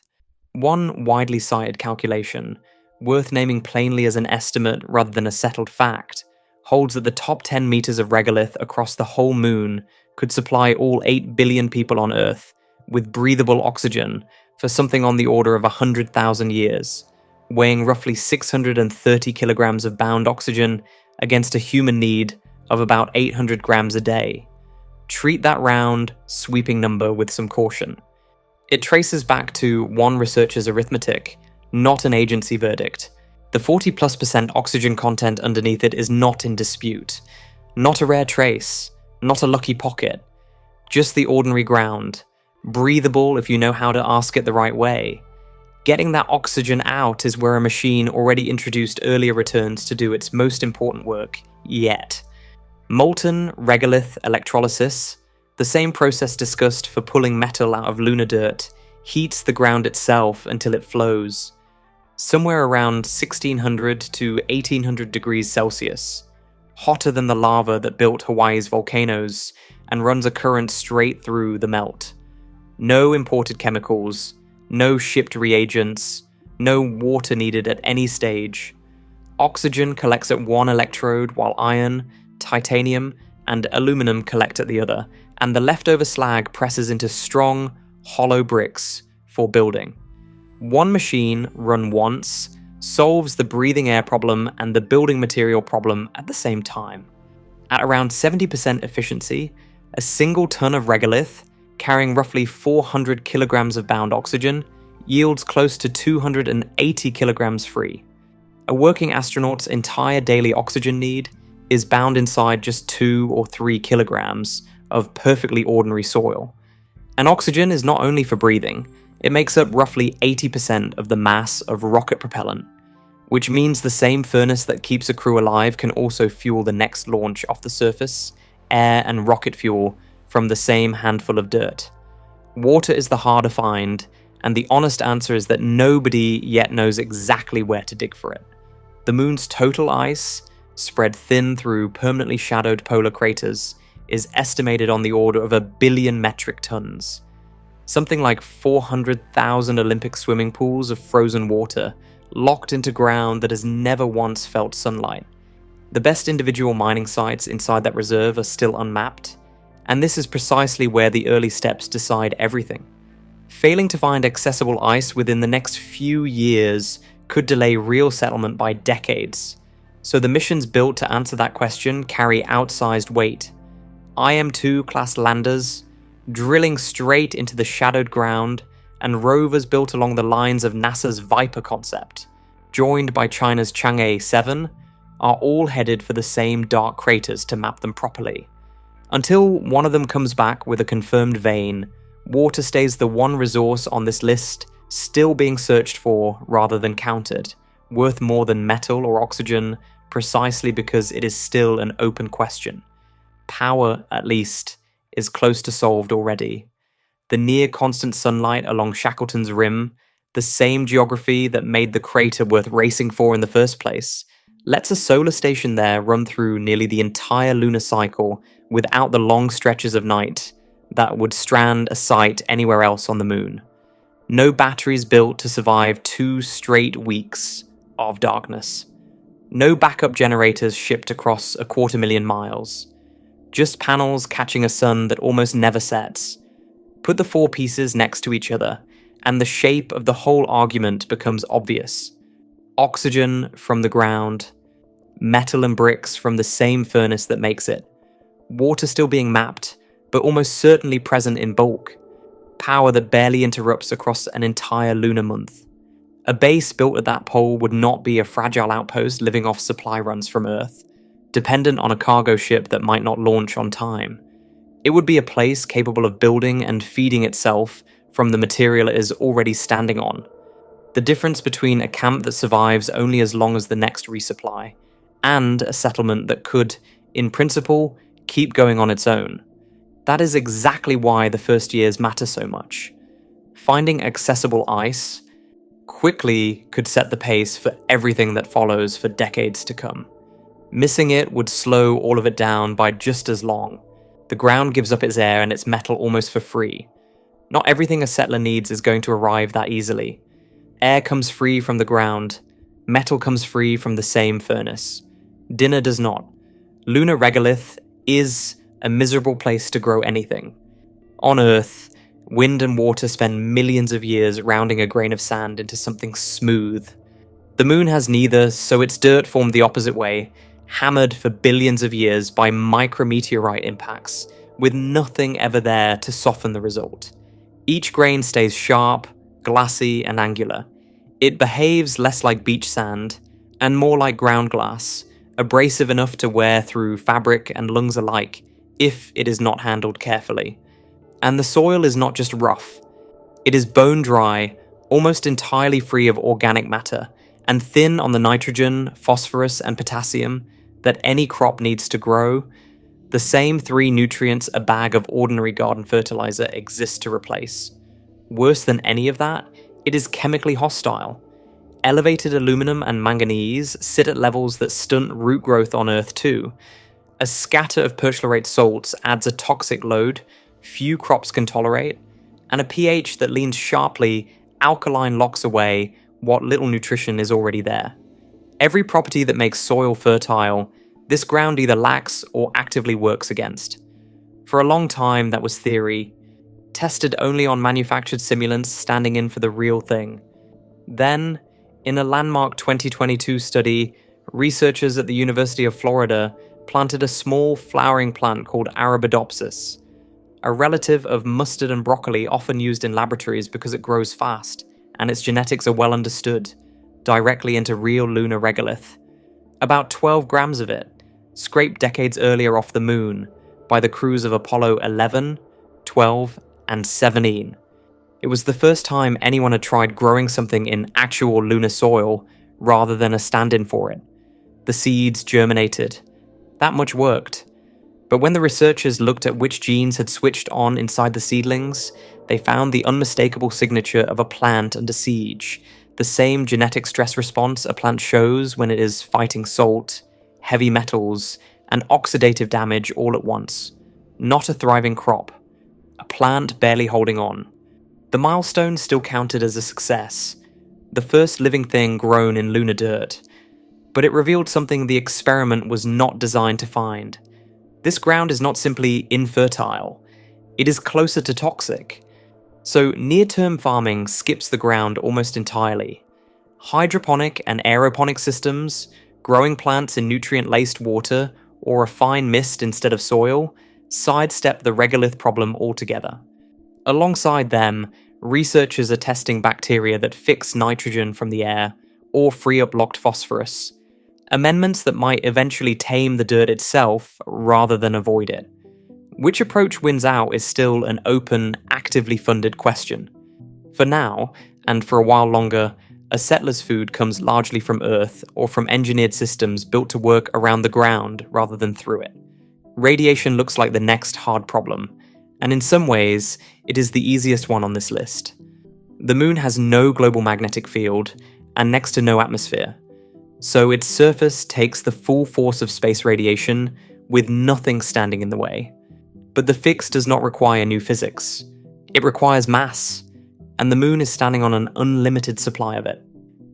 S1: One widely cited calculation, worth naming plainly as an estimate rather than a settled fact, holds that the top 10 meters of regolith across the whole moon could supply all 8 billion people on Earth with breathable oxygen for something on the order of 100,000 years, weighing roughly 630 kilograms of bound oxygen against a human need of about 800 grams a day. Treat that round, sweeping number with some caution. It traces back to one researcher's arithmetic, not an agency verdict. The 40+% oxygen content underneath it is not in dispute. Not a rare trace, not a lucky pocket. Just the ordinary ground. Breathable if you know how to ask it the right way. Getting that oxygen out is where a machine already introduced earlier returns to do its most important work yet. Molten regolith electrolysis, the same process discussed for pulling metal out of lunar dirt, heats the ground itself until it flows. Somewhere around 1600 to 1800 degrees Celsius. hotter than the lava that built Hawaii's volcanoes, and runs a current straight through the melt. No imported chemicals, no shipped reagents, no water needed at any stage. Oxygen collects at one electrode while iron, titanium, and aluminum collect at the other, and the leftover slag presses into strong, hollow bricks for building. One machine, run once, solves the breathing air problem and the building material problem at the same time. At around 70% efficiency, a single ton of regolith, carrying roughly 400 kilograms of bound oxygen, yields close to 280 kilograms free. A working astronaut's entire daily oxygen need is bound inside just 2 or 3 kilograms of perfectly ordinary soil. And oxygen is not only for breathing, it makes up roughly 80% of the mass of rocket propellant, which means the same furnace that keeps a crew alive can also fuel the next launch off the surface, air and rocket fuel from the same handful of dirt. Water is the harder find, and the honest answer is that nobody yet knows exactly where to dig for it. The moon's total ice, spread thin through permanently shadowed polar craters, is estimated on the order of 1 billion metric tons. Something like 400,000 Olympic swimming pools of frozen water, locked into ground that has never once felt sunlight. The best individual mining sites inside that reserve are still unmapped, and this is precisely where the early steps decide everything. Failing to find accessible ice within the next few years could delay real settlement by decades, so the missions built to answer that question carry outsized weight. IM-2 class landers, drilling straight into the shadowed ground, and rovers built along the lines of NASA's Viper concept, joined by China's Chang'e 7, are all headed for the same dark craters to map them properly. Until one of them comes back with a confirmed vein, water stays the one resource on this list still being searched for rather than counted, worth more than metal or oxygen precisely because it is still an open question. Power, at least, is close to solved already. The near-constant sunlight along Shackleton's rim, the same geography that made the crater worth racing for in the first place, lets a solar station there run through nearly the entire lunar cycle without the long stretches of night that would strand a site anywhere else on the moon. No batteries built to survive 2 straight weeks of darkness. No backup generators shipped across 250,000 miles. Just panels catching a sun that almost never sets. Put the 4 pieces next to each other, and the shape of the whole argument becomes obvious. Oxygen from the ground, metal and bricks from the same furnace that makes it, water still being mapped, but almost certainly present in bulk, power that barely interrupts across an entire lunar month. A base built at that pole would not be a fragile outpost living off supply runs from Earth, dependent on a cargo ship that might not launch on time. It would be a place capable of building and feeding itself from the material it is already standing on. The difference between a camp that survives only as long as the next resupply, and a settlement that could, in principle, keep going on its own. That is exactly why the first years matter so much. Finding accessible ice quickly could set the pace for everything that follows for decades to come. Missing it would slow all of it down by just as long. The ground gives up its air and its metal almost for free. Not everything a settler needs is going to arrive that easily. Air comes free from the ground. Metal comes free from the same furnace. Dinner does not. Lunar regolith is a miserable place to grow anything. On Earth, wind and water spend millions of years rounding a grain of sand into something smooth. The moon has neither, so its dirt formed the opposite way, hammered for billions of years by micrometeorite impacts, with nothing ever there to soften the result. Each grain stays sharp, glassy, and angular. It behaves less like beach sand, and more like ground glass, abrasive enough to wear through fabric and lungs alike, if it is not handled carefully. And the soil is not just rough. It is bone dry, almost entirely free of organic matter, and thin on the nitrogen, phosphorus, and potassium that any crop needs to grow, the same 3 nutrients a bag of ordinary garden fertilizer exists to replace. Worse than any of that, it is chemically hostile. Elevated aluminum and manganese sit at levels that stunt root growth on Earth too. A scatter of perchlorate salts adds a toxic load few crops can tolerate, and a pH that leans sharply alkaline locks away what little nutrition is already there. Every property that makes soil fertile, this ground either lacks or actively works against. For a long time, that was theory, tested only on manufactured simulants standing in for the real thing. Then, in a landmark 2022 study, researchers at the University of Florida planted a small flowering plant called Arabidopsis, a relative of mustard and broccoli often used in laboratories because it grows fast and its genetics are well understood, directly into real lunar regolith. About 12 grams of it, scraped decades earlier off the moon by the crews of Apollo 11, 12, and 17. It was the first time anyone had tried growing something in actual lunar soil rather than a stand-in for it. The seeds germinated. That much worked. But when the researchers looked at which genes had switched on inside the seedlings, they found the unmistakable signature of a plant under siege, the same genetic stress response a plant shows when it is fighting salt, heavy metals, and oxidative damage all at once. Not a thriving crop. A plant barely holding on. The milestone still counted as a success, the first living thing grown in lunar dirt, but it revealed something the experiment was not designed to find. This ground is not simply infertile, it is closer to toxic. So near-term farming skips the ground almost entirely. Hydroponic and aeroponic systems, growing plants in nutrient-laced water or a fine mist instead of soil, sidestep the regolith problem altogether. Alongside them, researchers are testing bacteria that fix nitrogen from the air or free up locked phosphorus, amendments that might eventually tame the dirt itself rather than avoid it. Which approach wins out is still an open, actively funded question. For now, and for a while longer, a settler's food comes largely from Earth or from engineered systems built to work around the ground rather than through it. Radiation looks like the next hard problem, and in some ways, it is the easiest one on this list. The moon has no global magnetic field and next to no atmosphere, so its surface takes the full force of space radiation with nothing standing in the way. But the fix does not require new physics. It requires mass, and the moon is standing on an unlimited supply of it.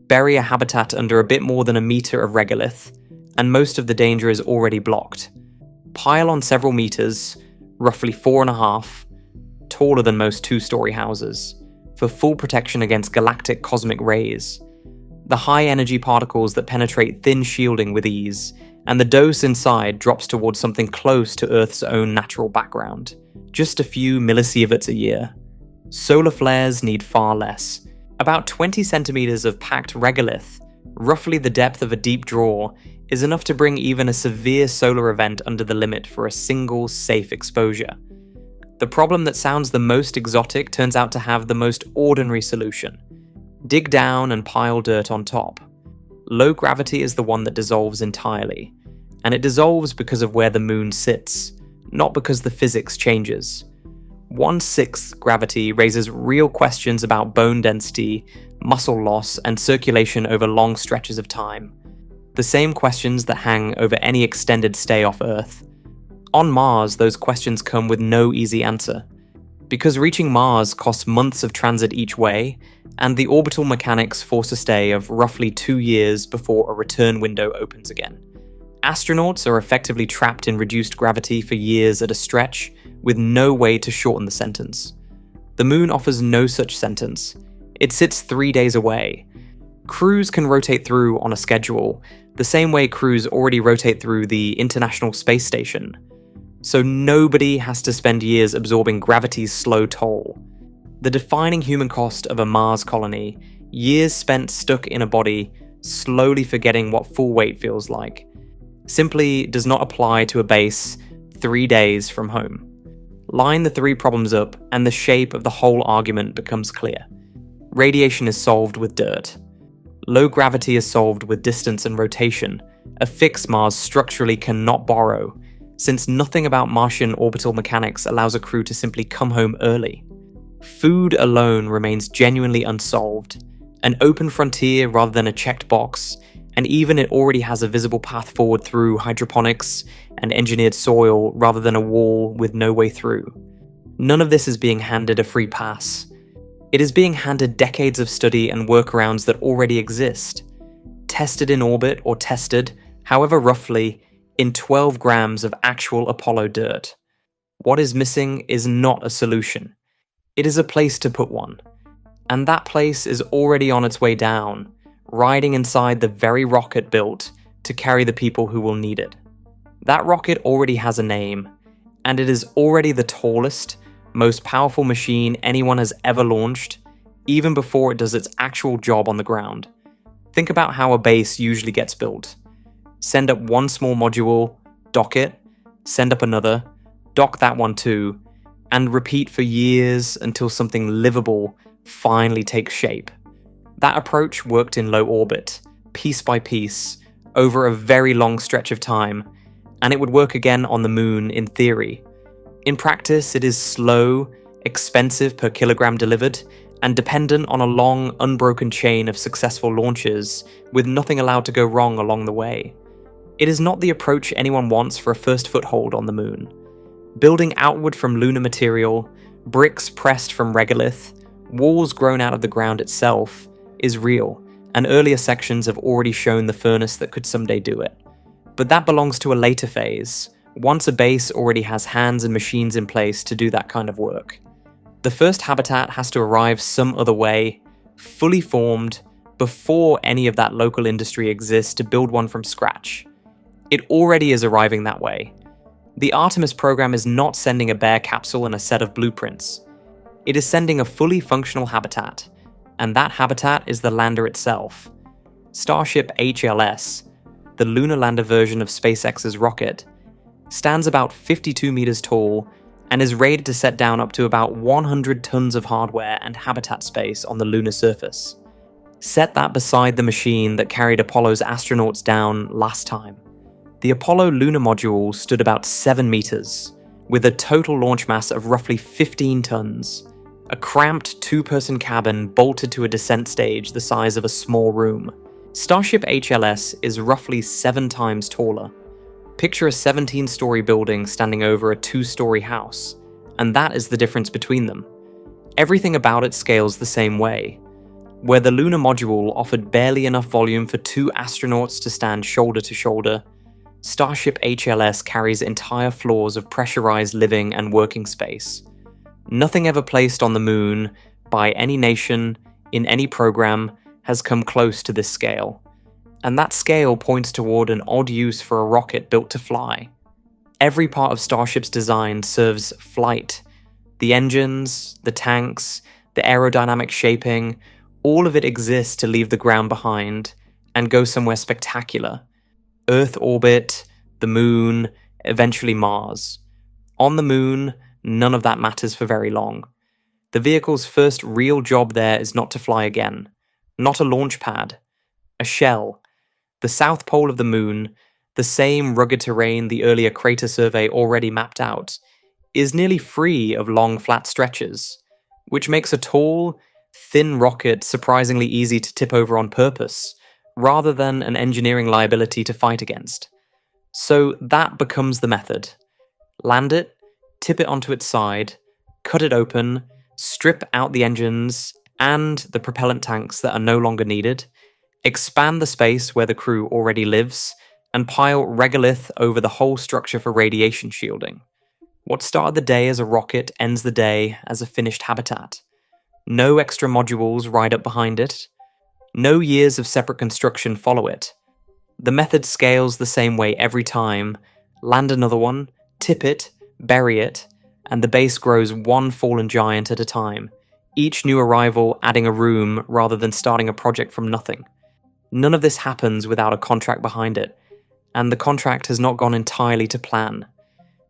S1: Bury a habitat under a bit more than a meter of regolith, and most of the danger is already blocked. Pile on several meters, roughly 4.5, taller than most two-story houses, for full protection against galactic cosmic rays. The high-energy particles that penetrate thin shielding with ease, and the dose inside drops towards something close to Earth's own natural background, just a few millisieverts a year. Solar flares need far less. About 20 centimeters of packed regolith, roughly the depth of a deep draw, is enough to bring even a severe solar event under the limit for a single, safe exposure. The problem that sounds the most exotic turns out to have the most ordinary solution. Dig down and pile dirt on top. Low gravity is the one that dissolves entirely, and it dissolves because of where the moon sits, not because the physics changes. 1/6 gravity raises real questions about bone density, muscle loss, and circulation over long stretches of time. The same questions that hang over any extended stay off Earth. On Mars, those questions come with no easy answer. Because reaching Mars costs months of transit each way, and the orbital mechanics force a stay of roughly 2 years before a return window opens again. Astronauts are effectively trapped in reduced gravity for years at a stretch, with no way to shorten the sentence. The moon offers no such sentence. It sits 3 days away. Crews can rotate through on a schedule, the same way crews already rotate through the International Space Station. So nobody has to spend years absorbing gravity's slow toll. The defining human cost of a Mars colony, years spent stuck in a body, slowly forgetting what full weight feels like, simply does not apply to a base 3 days from home. Line the 3 problems up, and the shape of the whole argument becomes clear. Radiation is solved with dirt. Low gravity is solved with distance and rotation, a fix Mars structurally cannot borrow, since nothing about Martian orbital mechanics allows a crew to simply come home early. Food alone remains genuinely unsolved, An open frontier rather than a checked box, and even it already has a visible path forward through hydroponics and engineered soil rather than a wall with no way through. None of this is being handed a free pass. It is being handed decades of study and workarounds that already exist, tested in orbit or tested, however roughly, in 12 grams of actual Apollo dirt. What is missing is not a solution. It is a place to put one. And that place is already on its way down, riding inside the very rocket built to carry the people who will need it. That rocket already has a name, and it is already the tallest, most powerful machine anyone has ever launched, even before it does its actual job on the ground. Think about how a base usually gets built. Send up one small module, dock it, send up another, dock that one too, and repeat for years until something livable finally takes shape. That approach worked in low orbit, piece by piece, over a very long stretch of time, and it would work again on the moon in theory. In practice, it is slow, expensive per kilogram delivered, and dependent on a long, unbroken chain of successful launches, with nothing allowed to go wrong along the way. It is not the approach anyone wants for a first foothold on the moon. Building outward from lunar material, bricks pressed from regolith, walls grown out of the ground itself, is real, and earlier sections have already shown the furnace that could someday do it. But that belongs to a later phase, once a base already has hands and machines in place to do that kind of work. The first habitat has to arrive some other way, fully formed, before any of that local industry exists to build one from scratch. It already is arriving that way. The Artemis program is not sending a bare capsule and a set of blueprints. It is sending a fully functional habitat, and that habitat is the lander itself. Starship HLS, the lunar lander version of SpaceX's rocket, stands about 52 meters tall and is rated to set down up to about 100 tons of hardware and habitat space on the lunar surface. Set that beside the machine that carried Apollo's astronauts down last time. The Apollo lunar module stood about 7 meters, with a total launch mass of roughly 15 tons. A cramped two-person cabin bolted to a descent stage the size of a small room. Starship HLS is roughly 7 times taller. Picture a 17-story building standing over a 2-story house, and that is the difference between them. Everything about it scales the same way. Where the lunar module offered barely enough volume for 2 astronauts to stand shoulder to shoulder, Starship HLS carries entire floors of pressurized living and working space. Nothing ever placed on the moon, by any nation, in any program, has come close to this scale. And that scale points toward an odd use for a rocket built to fly. Every part of Starship's design serves flight. The engines, the tanks, the aerodynamic shaping, all of it exists to leave the ground behind and go somewhere spectacular. Earth orbit, the moon, eventually Mars. On the moon, none of that matters for very long. The vehicle's first real job there is not to fly again. Not a launch pad. A shell. The south pole of the moon, the same rugged terrain the earlier crater survey already mapped out, is nearly free of long flat stretches, which makes a tall, thin rocket surprisingly easy to tip over on purpose, rather than an engineering liability to fight against. So that becomes the method. Land it, tip it onto its side, cut it open, strip out the engines and the propellant tanks that are no longer needed, expand the space where the crew already lives, and pile regolith over the whole structure for radiation shielding. What started the day as a rocket ends the day as a finished habitat. No extra modules ride up behind it. No years of separate construction follow it. The method scales the same way every time. Land another one, tip it, bury it, and the base grows one fallen giant at a time, each new arrival adding a room rather than starting a project from nothing. None of this happens without a contract behind it, and the contract has not gone entirely to plan.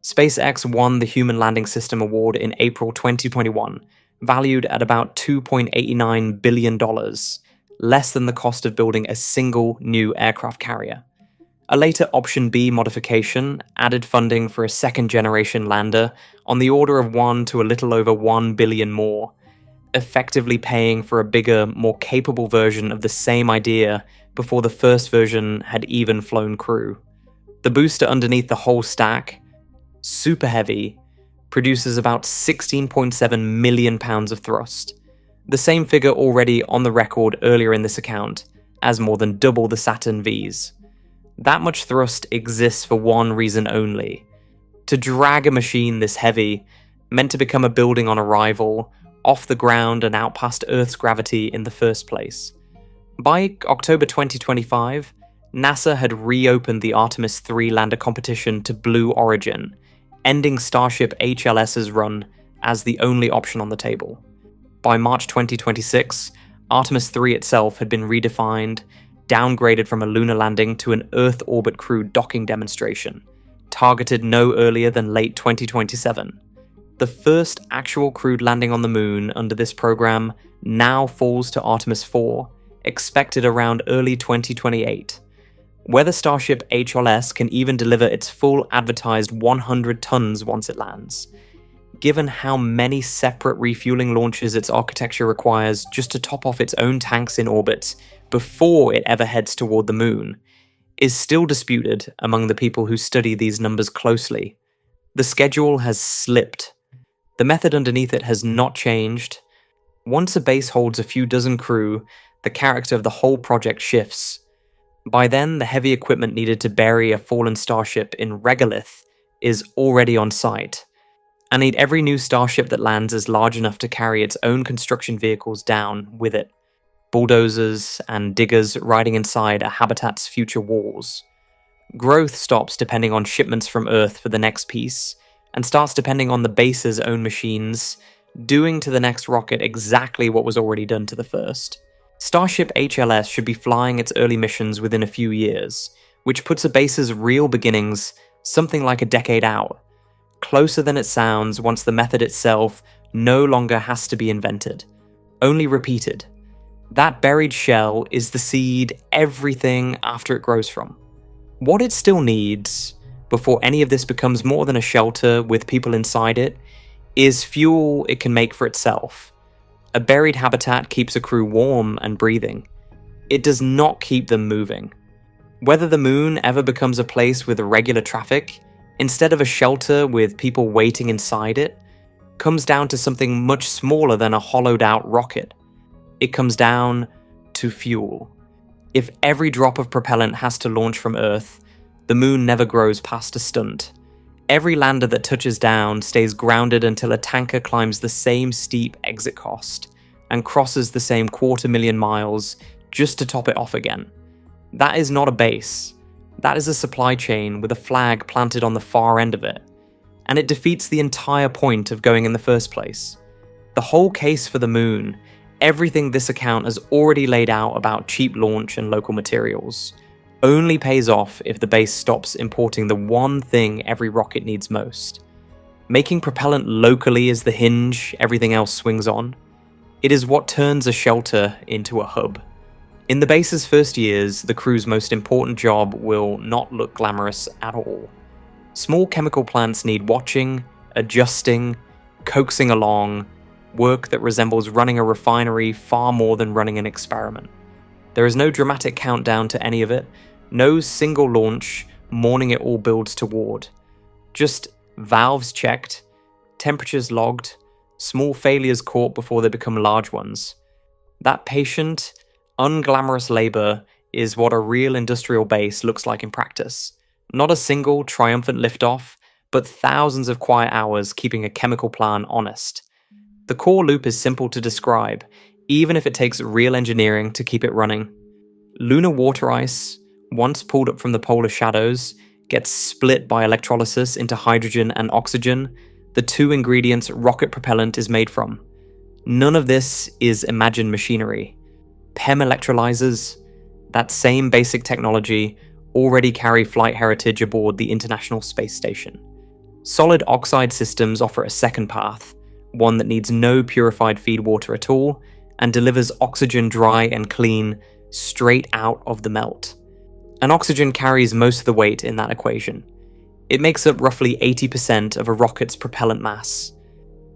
S1: SpaceX won the Human Landing System Award in April 2021, valued at about $2.89 billion, less than the cost of building a single new aircraft carrier. A later Option B modification added funding for a second-generation lander on the order of 1 to a little over 1 billion more, effectively paying for a bigger, more capable version of the same idea before the first version had even flown crew. The booster underneath the whole stack, super heavy, produces about 16.7 million pounds of thrust, the same figure already on the record earlier in this account, as more than double the Saturn V's. That much thrust exists for one reason only: to drag a machine this heavy, meant to become a building on arrival, off the ground and out past Earth's gravity in the first place. By October 2025, NASA had reopened the Artemis 3 lander competition to Blue Origin, ending Starship HLS's run as the only option on the table. By March 2026, Artemis 3 itself had been redefined, downgraded from a lunar landing to an Earth orbit crew docking demonstration, targeted no earlier than late 2027. The first actual crewed landing on the moon under this program now falls to Artemis 4, expected around early 2028. Whether Starship HLS can even deliver its full advertised 100 tons once it lands, given how many separate refueling launches its architecture requires just to top off its own tanks in orbit before it ever heads toward the moon, is still disputed among the people who study these numbers closely. The schedule has slipped. The method underneath it has not changed. Once a base holds a few dozen crew, the character of the whole project shifts. By then, the heavy equipment needed to bury a fallen starship in regolith is already on site, and every new starship that lands is large enough to carry its own construction vehicles down with it, bulldozers and diggers riding inside a habitat's future walls. Growth stops depending on shipments from Earth for the next piece, and starts depending on the base's own machines, doing to the next rocket exactly what was already done to the first. Starship HLS should be flying its early missions within a few years, which puts a base's real beginnings something like a decade out, closer than it sounds once the method itself no longer has to be invented, only repeated. That buried shell is the seed everything after it grows from. What it still needs, before any of this becomes more than a shelter with people inside it, is fuel it can make for itself. A buried habitat keeps a crew warm and breathing. It does not keep them moving. Whether the moon ever becomes a place with regular traffic, instead of a shelter with people waiting inside it, comes down to something much smaller than a hollowed out rocket. It comes down to fuel. If every drop of propellant has to launch from Earth, the moon never grows past a stunt. Every lander that touches down stays grounded until a tanker climbs the same steep exit cost and crosses the same 250,000 miles just to top it off again. That is not a base. That is a supply chain with a flag planted on the far end of it, and it defeats the entire point of going in the first place. The whole case for the moon, everything this account has already laid out about cheap launch and local materials, only pays off if the base stops importing the one thing every rocket needs most. Making propellant locally is the hinge everything else swings on. It is what turns a shelter into a hub. In the base's first years, the crew's most important job will not look glamorous at all. Small chemical plants need watching, adjusting, coaxing along, work that resembles running a refinery far more than running an experiment. There is no dramatic countdown to any of it, no single launch, morning it all builds toward. Just valves checked, temperatures logged, small failures caught before they become large ones. That patient, unglamorous labor is what a real industrial base looks like in practice. Not a single triumphant liftoff, but thousands of quiet hours keeping a chemical plant honest. The core loop is simple to describe, even if it takes real engineering to keep it running. Lunar water ice, once pulled up from the polar shadows, gets split by electrolysis into hydrogen and oxygen, the two ingredients rocket propellant is made from. None of this is imagined machinery. PEM electrolyzers, that same basic technology, already carry flight heritage aboard the International Space Station. Solid oxide systems offer a second path, one that needs no purified feed water at all, and delivers oxygen dry and clean straight out of the melt. And oxygen carries most of the weight in that equation. It makes up roughly 80% of a rocket's propellant mass.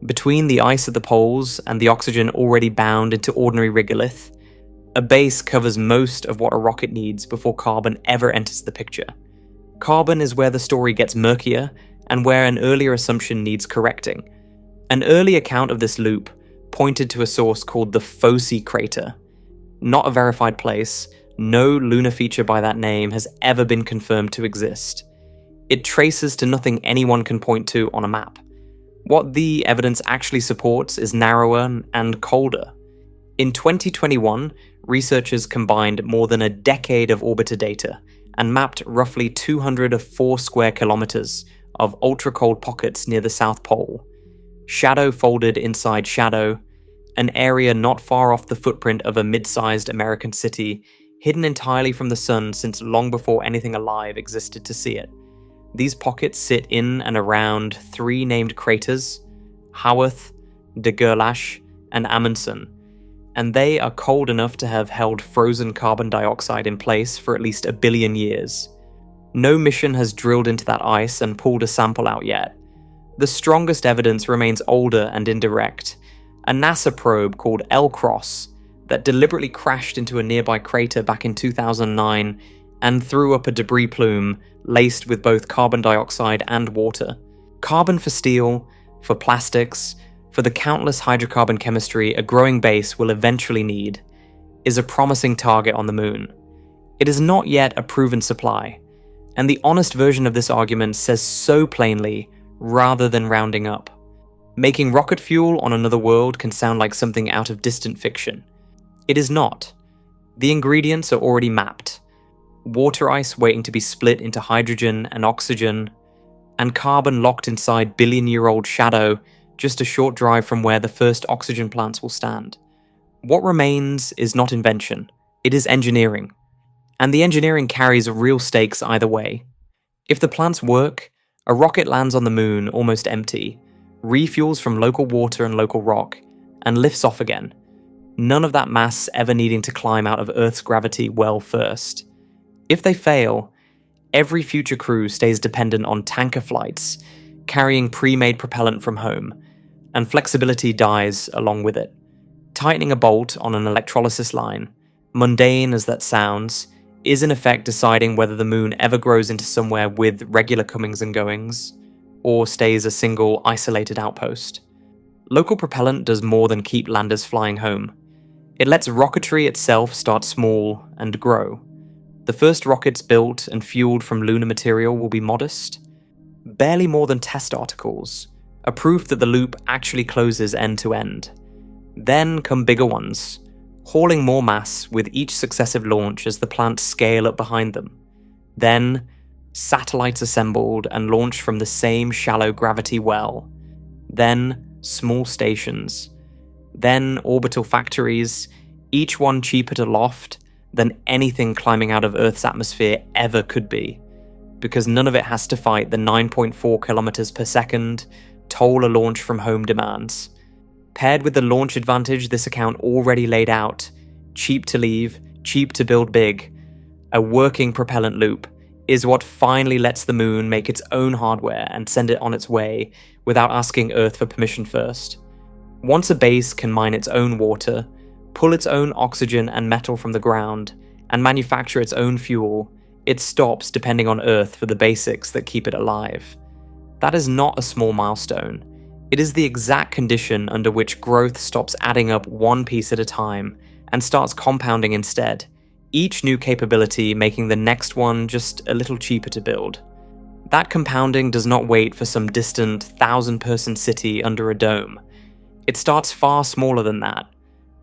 S1: Between the ice at the poles and the oxygen already bound into ordinary regolith, a base covers most of what a rocket needs before carbon ever enters the picture. Carbon is where the story gets murkier and where an earlier assumption needs correcting. An early account of this loop pointed to a source called the Foci crater. Not a verified place, no lunar feature by that name has ever been confirmed to exist. It traces to nothing anyone can point to on a map. What the evidence actually supports is narrower and colder. In 2021, researchers combined more than a decade of orbiter data and mapped roughly 204 square kilometers of ultra-cold pockets near the South Pole. Shadow folded inside shadow, an area not far off the footprint of a mid-sized American city, hidden entirely from the sun since long before anything alive existed to see it. These pockets sit in and around three named craters, Haworth, de Gerlache, and Amundsen, and they are cold enough to have held frozen carbon dioxide in place for at least 1 billion years. No mission has drilled into that ice and pulled a sample out yet. The strongest evidence remains older and indirect, a NASA probe called L-Cross that deliberately crashed into a nearby crater back in 2009 and threw up a debris plume laced with both carbon dioxide and water. Carbon for steel, for plastics, for the countless hydrocarbon chemistry a growing base will eventually need, is a promising target on the moon. It is not yet a proven supply, and the honest version of this argument says so plainly rather than rounding up. Making rocket fuel on another world can sound like something out of distant fiction. It is not. The ingredients are already mapped. Water ice waiting to be split into hydrogen and oxygen, and carbon locked inside billion-year-old shadow just a short drive from where the first oxygen plants will stand. What remains is not invention, it is engineering. And the engineering carries real stakes either way. If the plants work, a rocket lands on the moon almost empty, refuels from local water and local rock, and lifts off again. None of that mass ever needing to climb out of Earth's gravity well first. If they fail, every future crew stays dependent on tanker flights, carrying pre-made propellant from home, and flexibility dies along with it. Tightening a bolt on an electrolysis line, mundane as that sounds, is in effect deciding whether the moon ever grows into somewhere with regular comings and goings, or stays a single isolated outpost. Local propellant does more than keep landers flying home. It lets rocketry itself start small and grow. The first rockets built and fueled from lunar material will be modest, barely more than test articles, a proof that the loop actually closes end to end. Then come bigger ones, hauling more mass with each successive launch as the plants scale up behind them. Then, satellites assembled and launched from the same shallow gravity well. Then, small stations. Then, orbital factories, each one cheaper to loft than anything climbing out of Earth's atmosphere ever could be, because none of it has to fight the 9.4 kilometers per second toll a launch from home demands. Paired with the launch advantage this account already laid out, cheap to leave, cheap to build big, a working propellant loop is what finally lets the moon make its own hardware and send it on its way without asking Earth for permission first. Once a base can mine its own water, pull its own oxygen and metal from the ground, and manufacture its own fuel, it stops depending on Earth for the basics that keep it alive. That is not a small milestone. It is the exact condition under which growth stops adding up one piece at a time and starts compounding instead, each new capability making the next one just a little cheaper to build. That compounding does not wait for some distant 1,000-person city under a dome. It starts far smaller than that.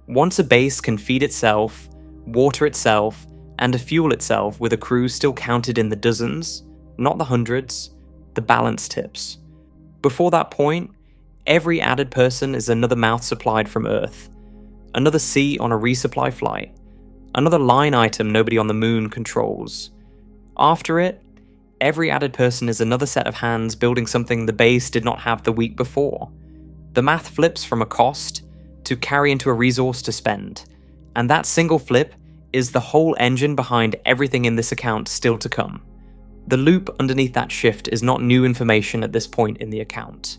S1: Once a base can feed itself, water itself, and fuel itself with a crew still counted in the dozens, not the hundreds, the balance tips. Before that point, every added person is another mouth supplied from Earth, another seat on a resupply flight, another line item nobody on the moon controls. After it, every added person is another set of hands building something the base did not have the week before. The math flips from a cost to carry into a resource to spend, and that single flip is the whole engine behind everything in this account still to come. The loop underneath that shift is not new information at this point in the account.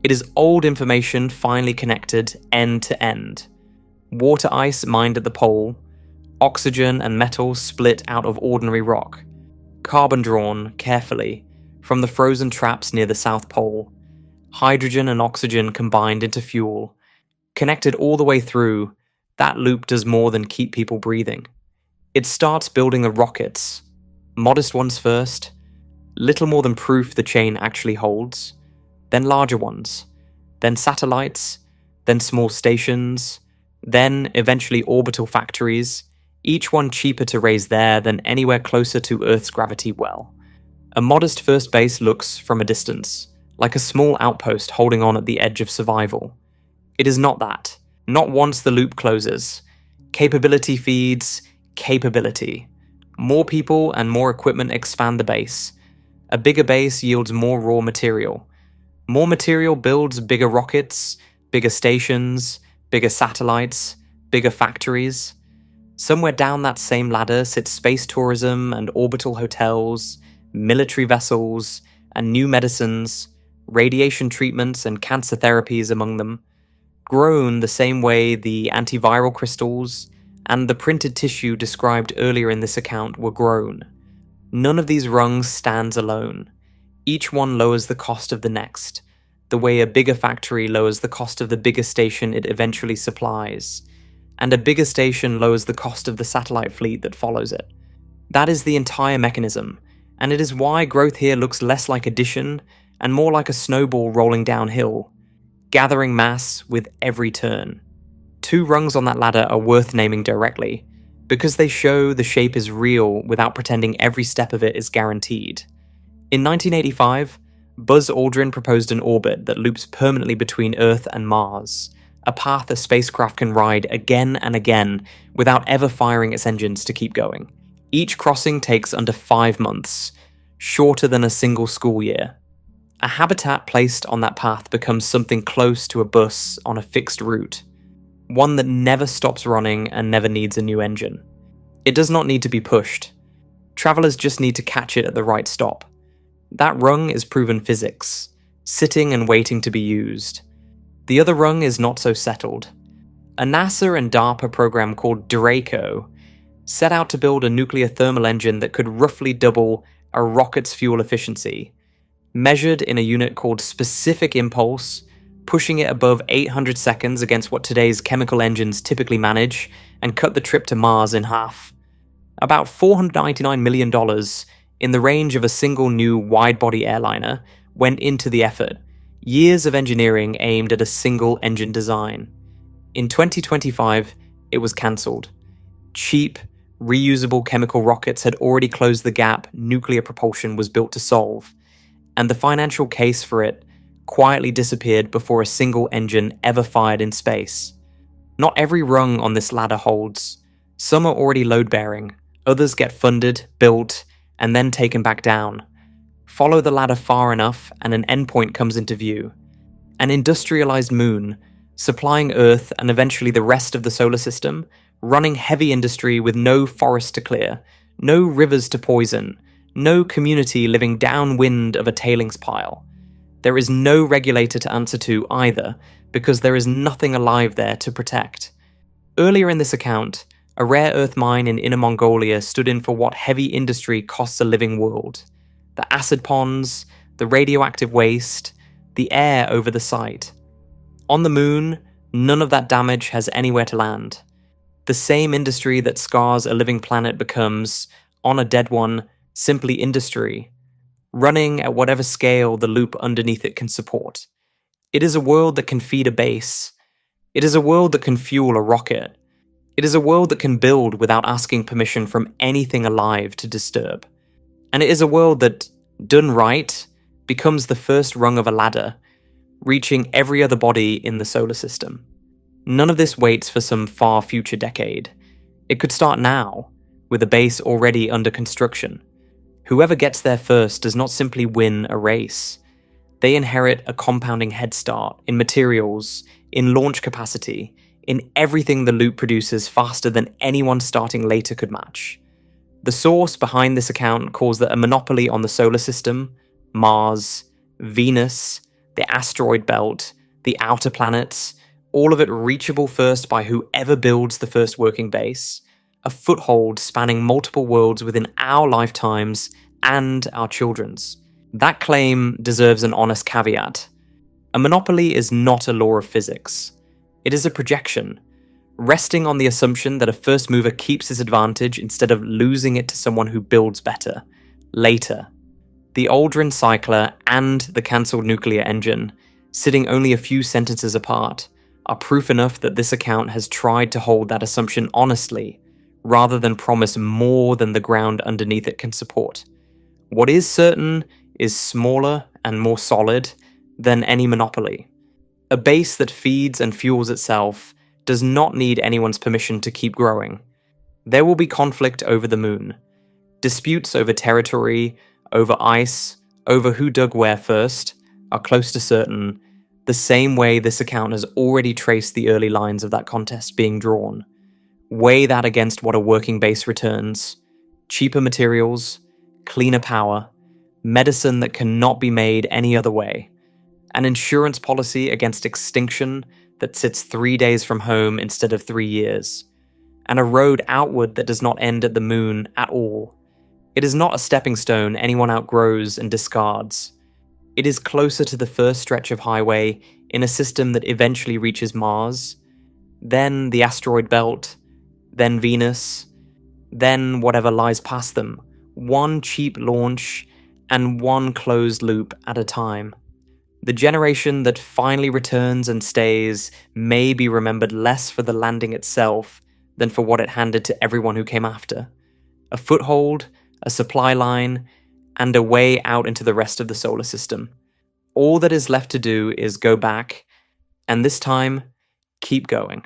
S1: It is old information finely connected end to end. Water ice mined at the pole, oxygen and metals split out of ordinary rock, carbon drawn carefully from the frozen traps near the South Pole, hydrogen and oxygen combined into fuel, connected all the way through. That loop does more than keep people breathing. It starts building the rockets, modest ones first, little more than proof the chain actually holds, then larger ones, then satellites, then small stations, then eventually orbital factories, each one cheaper to raise there than anywhere closer to Earth's gravity well. A modest first base looks, from a distance, like a small outpost holding on at the edge of survival. It is not that. Not once the loop closes. Capability feeds capability. More people and more equipment expand the base. A bigger base yields more raw material. More material builds bigger rockets, bigger stations, bigger satellites, bigger factories. Somewhere down that same ladder sits space tourism and orbital hotels, military vessels, and new medicines, radiation treatments and cancer therapies among them, grown the same way the antiviral crystals and the printed tissue described earlier in this account were grown. None of these rungs stands alone. Each one lowers the cost of the next, the way a bigger factory lowers the cost of the bigger station it eventually supplies, and a bigger station lowers the cost of the satellite fleet that follows it. That is the entire mechanism, and it is why growth here looks less like addition and more like a snowball rolling downhill, gathering mass with every turn. Two rungs on that ladder are worth naming directly, because they show the shape is real without pretending every step of it is guaranteed. In 1985, Buzz Aldrin proposed an orbit that loops permanently between Earth and Mars, a path a spacecraft can ride again and again without ever firing its engines to keep going. Each crossing takes under 5 months, shorter than a single school year. A habitat placed on that path becomes something close to a bus on a fixed route, one that never stops running and never needs a new engine. It does not need to be pushed. Travelers just need to catch it at the right stop. That rung is proven physics, sitting and waiting to be used. The other rung is not so settled. A NASA and DARPA program called Draco set out to build a nuclear thermal engine that could roughly double a rocket's fuel efficiency, measured in a unit called specific impulse, pushing it above 800 seconds against what today's chemical engines typically manage, and cut the trip to Mars in half. About $499 million, in the range of a single new wide-body airliner, went into the effort. Years of engineering aimed at a single engine design. In 2025, it was cancelled. Cheap, reusable chemical rockets had already closed the gap nuclear propulsion was built to solve, and the financial case for it quietly disappeared before a single engine ever fired in space. Not every rung on this ladder holds. Some are already load-bearing, others get funded, built, and then taken back down. Follow the ladder far enough and an endpoint comes into view. An industrialized moon, supplying Earth and eventually the rest of the solar system, running heavy industry with no forest to clear, no rivers to poison, no community living downwind of a tailings pile. There is no regulator to answer to either, because there is nothing alive there to protect. Earlier in this account, a rare earth mine in Inner Mongolia stood in for what heavy industry costs a living world. The acid ponds, the radioactive waste, the air over the site. On the moon, none of that damage has anywhere to land. The same industry that scars a living planet becomes, on a dead one, simply industry, running at whatever scale the loop underneath it can support. It is a world that can feed a base. It is a world that can fuel a rocket. It is a world that can build without asking permission from anything alive to disturb. And it is a world that, done right, becomes the first rung of a ladder, reaching every other body in the solar system. None of this waits for some far future decade. It could start now, with a base already under construction. Whoever gets there first does not simply win a race. They inherit a compounding head start in materials, in launch capacity, in everything the loop produces faster than anyone starting later could match. The source behind this account calls that a monopoly on the solar system, Mars, Venus, the asteroid belt, the outer planets, all of it reachable first by whoever builds the first working base, a foothold spanning multiple worlds within our lifetimes and our children's. That claim deserves an honest caveat. A monopoly is not a law of physics. It is a projection, resting on the assumption that a first mover keeps his advantage instead of losing it to someone who builds better, later. The Aldrin cycler and the cancelled nuclear engine, sitting only a few sentences apart, are proof enough that this account has tried to hold that assumption honestly, rather than promise more than the ground underneath it can support. What is certain is smaller and more solid than any monopoly. A base that feeds and fuels itself does not need anyone's permission to keep growing. There will be conflict over the moon, disputes over territory, over ice, over who dug where first, are close to certain, the same way this account has already traced the early lines of that contest being drawn. Weigh that against what a working base returns: cheaper materials, cleaner power, medicine that cannot be made any other way, an insurance policy against extinction that sits 3 days from home instead of 3 years, and a road outward that does not end at the moon at all. It is not a stepping stone anyone outgrows and discards. It is closer to the first stretch of highway in a system that eventually reaches Mars, then the asteroid belt, then Venus, then whatever lies past them, one cheap launch and one closed loop at a time. The generation that finally returns and stays may be remembered less for the landing itself than for what it handed to everyone who came after. A foothold, a supply line, and a way out into the rest of the solar system. All that is left to do is go back, and this time, keep going.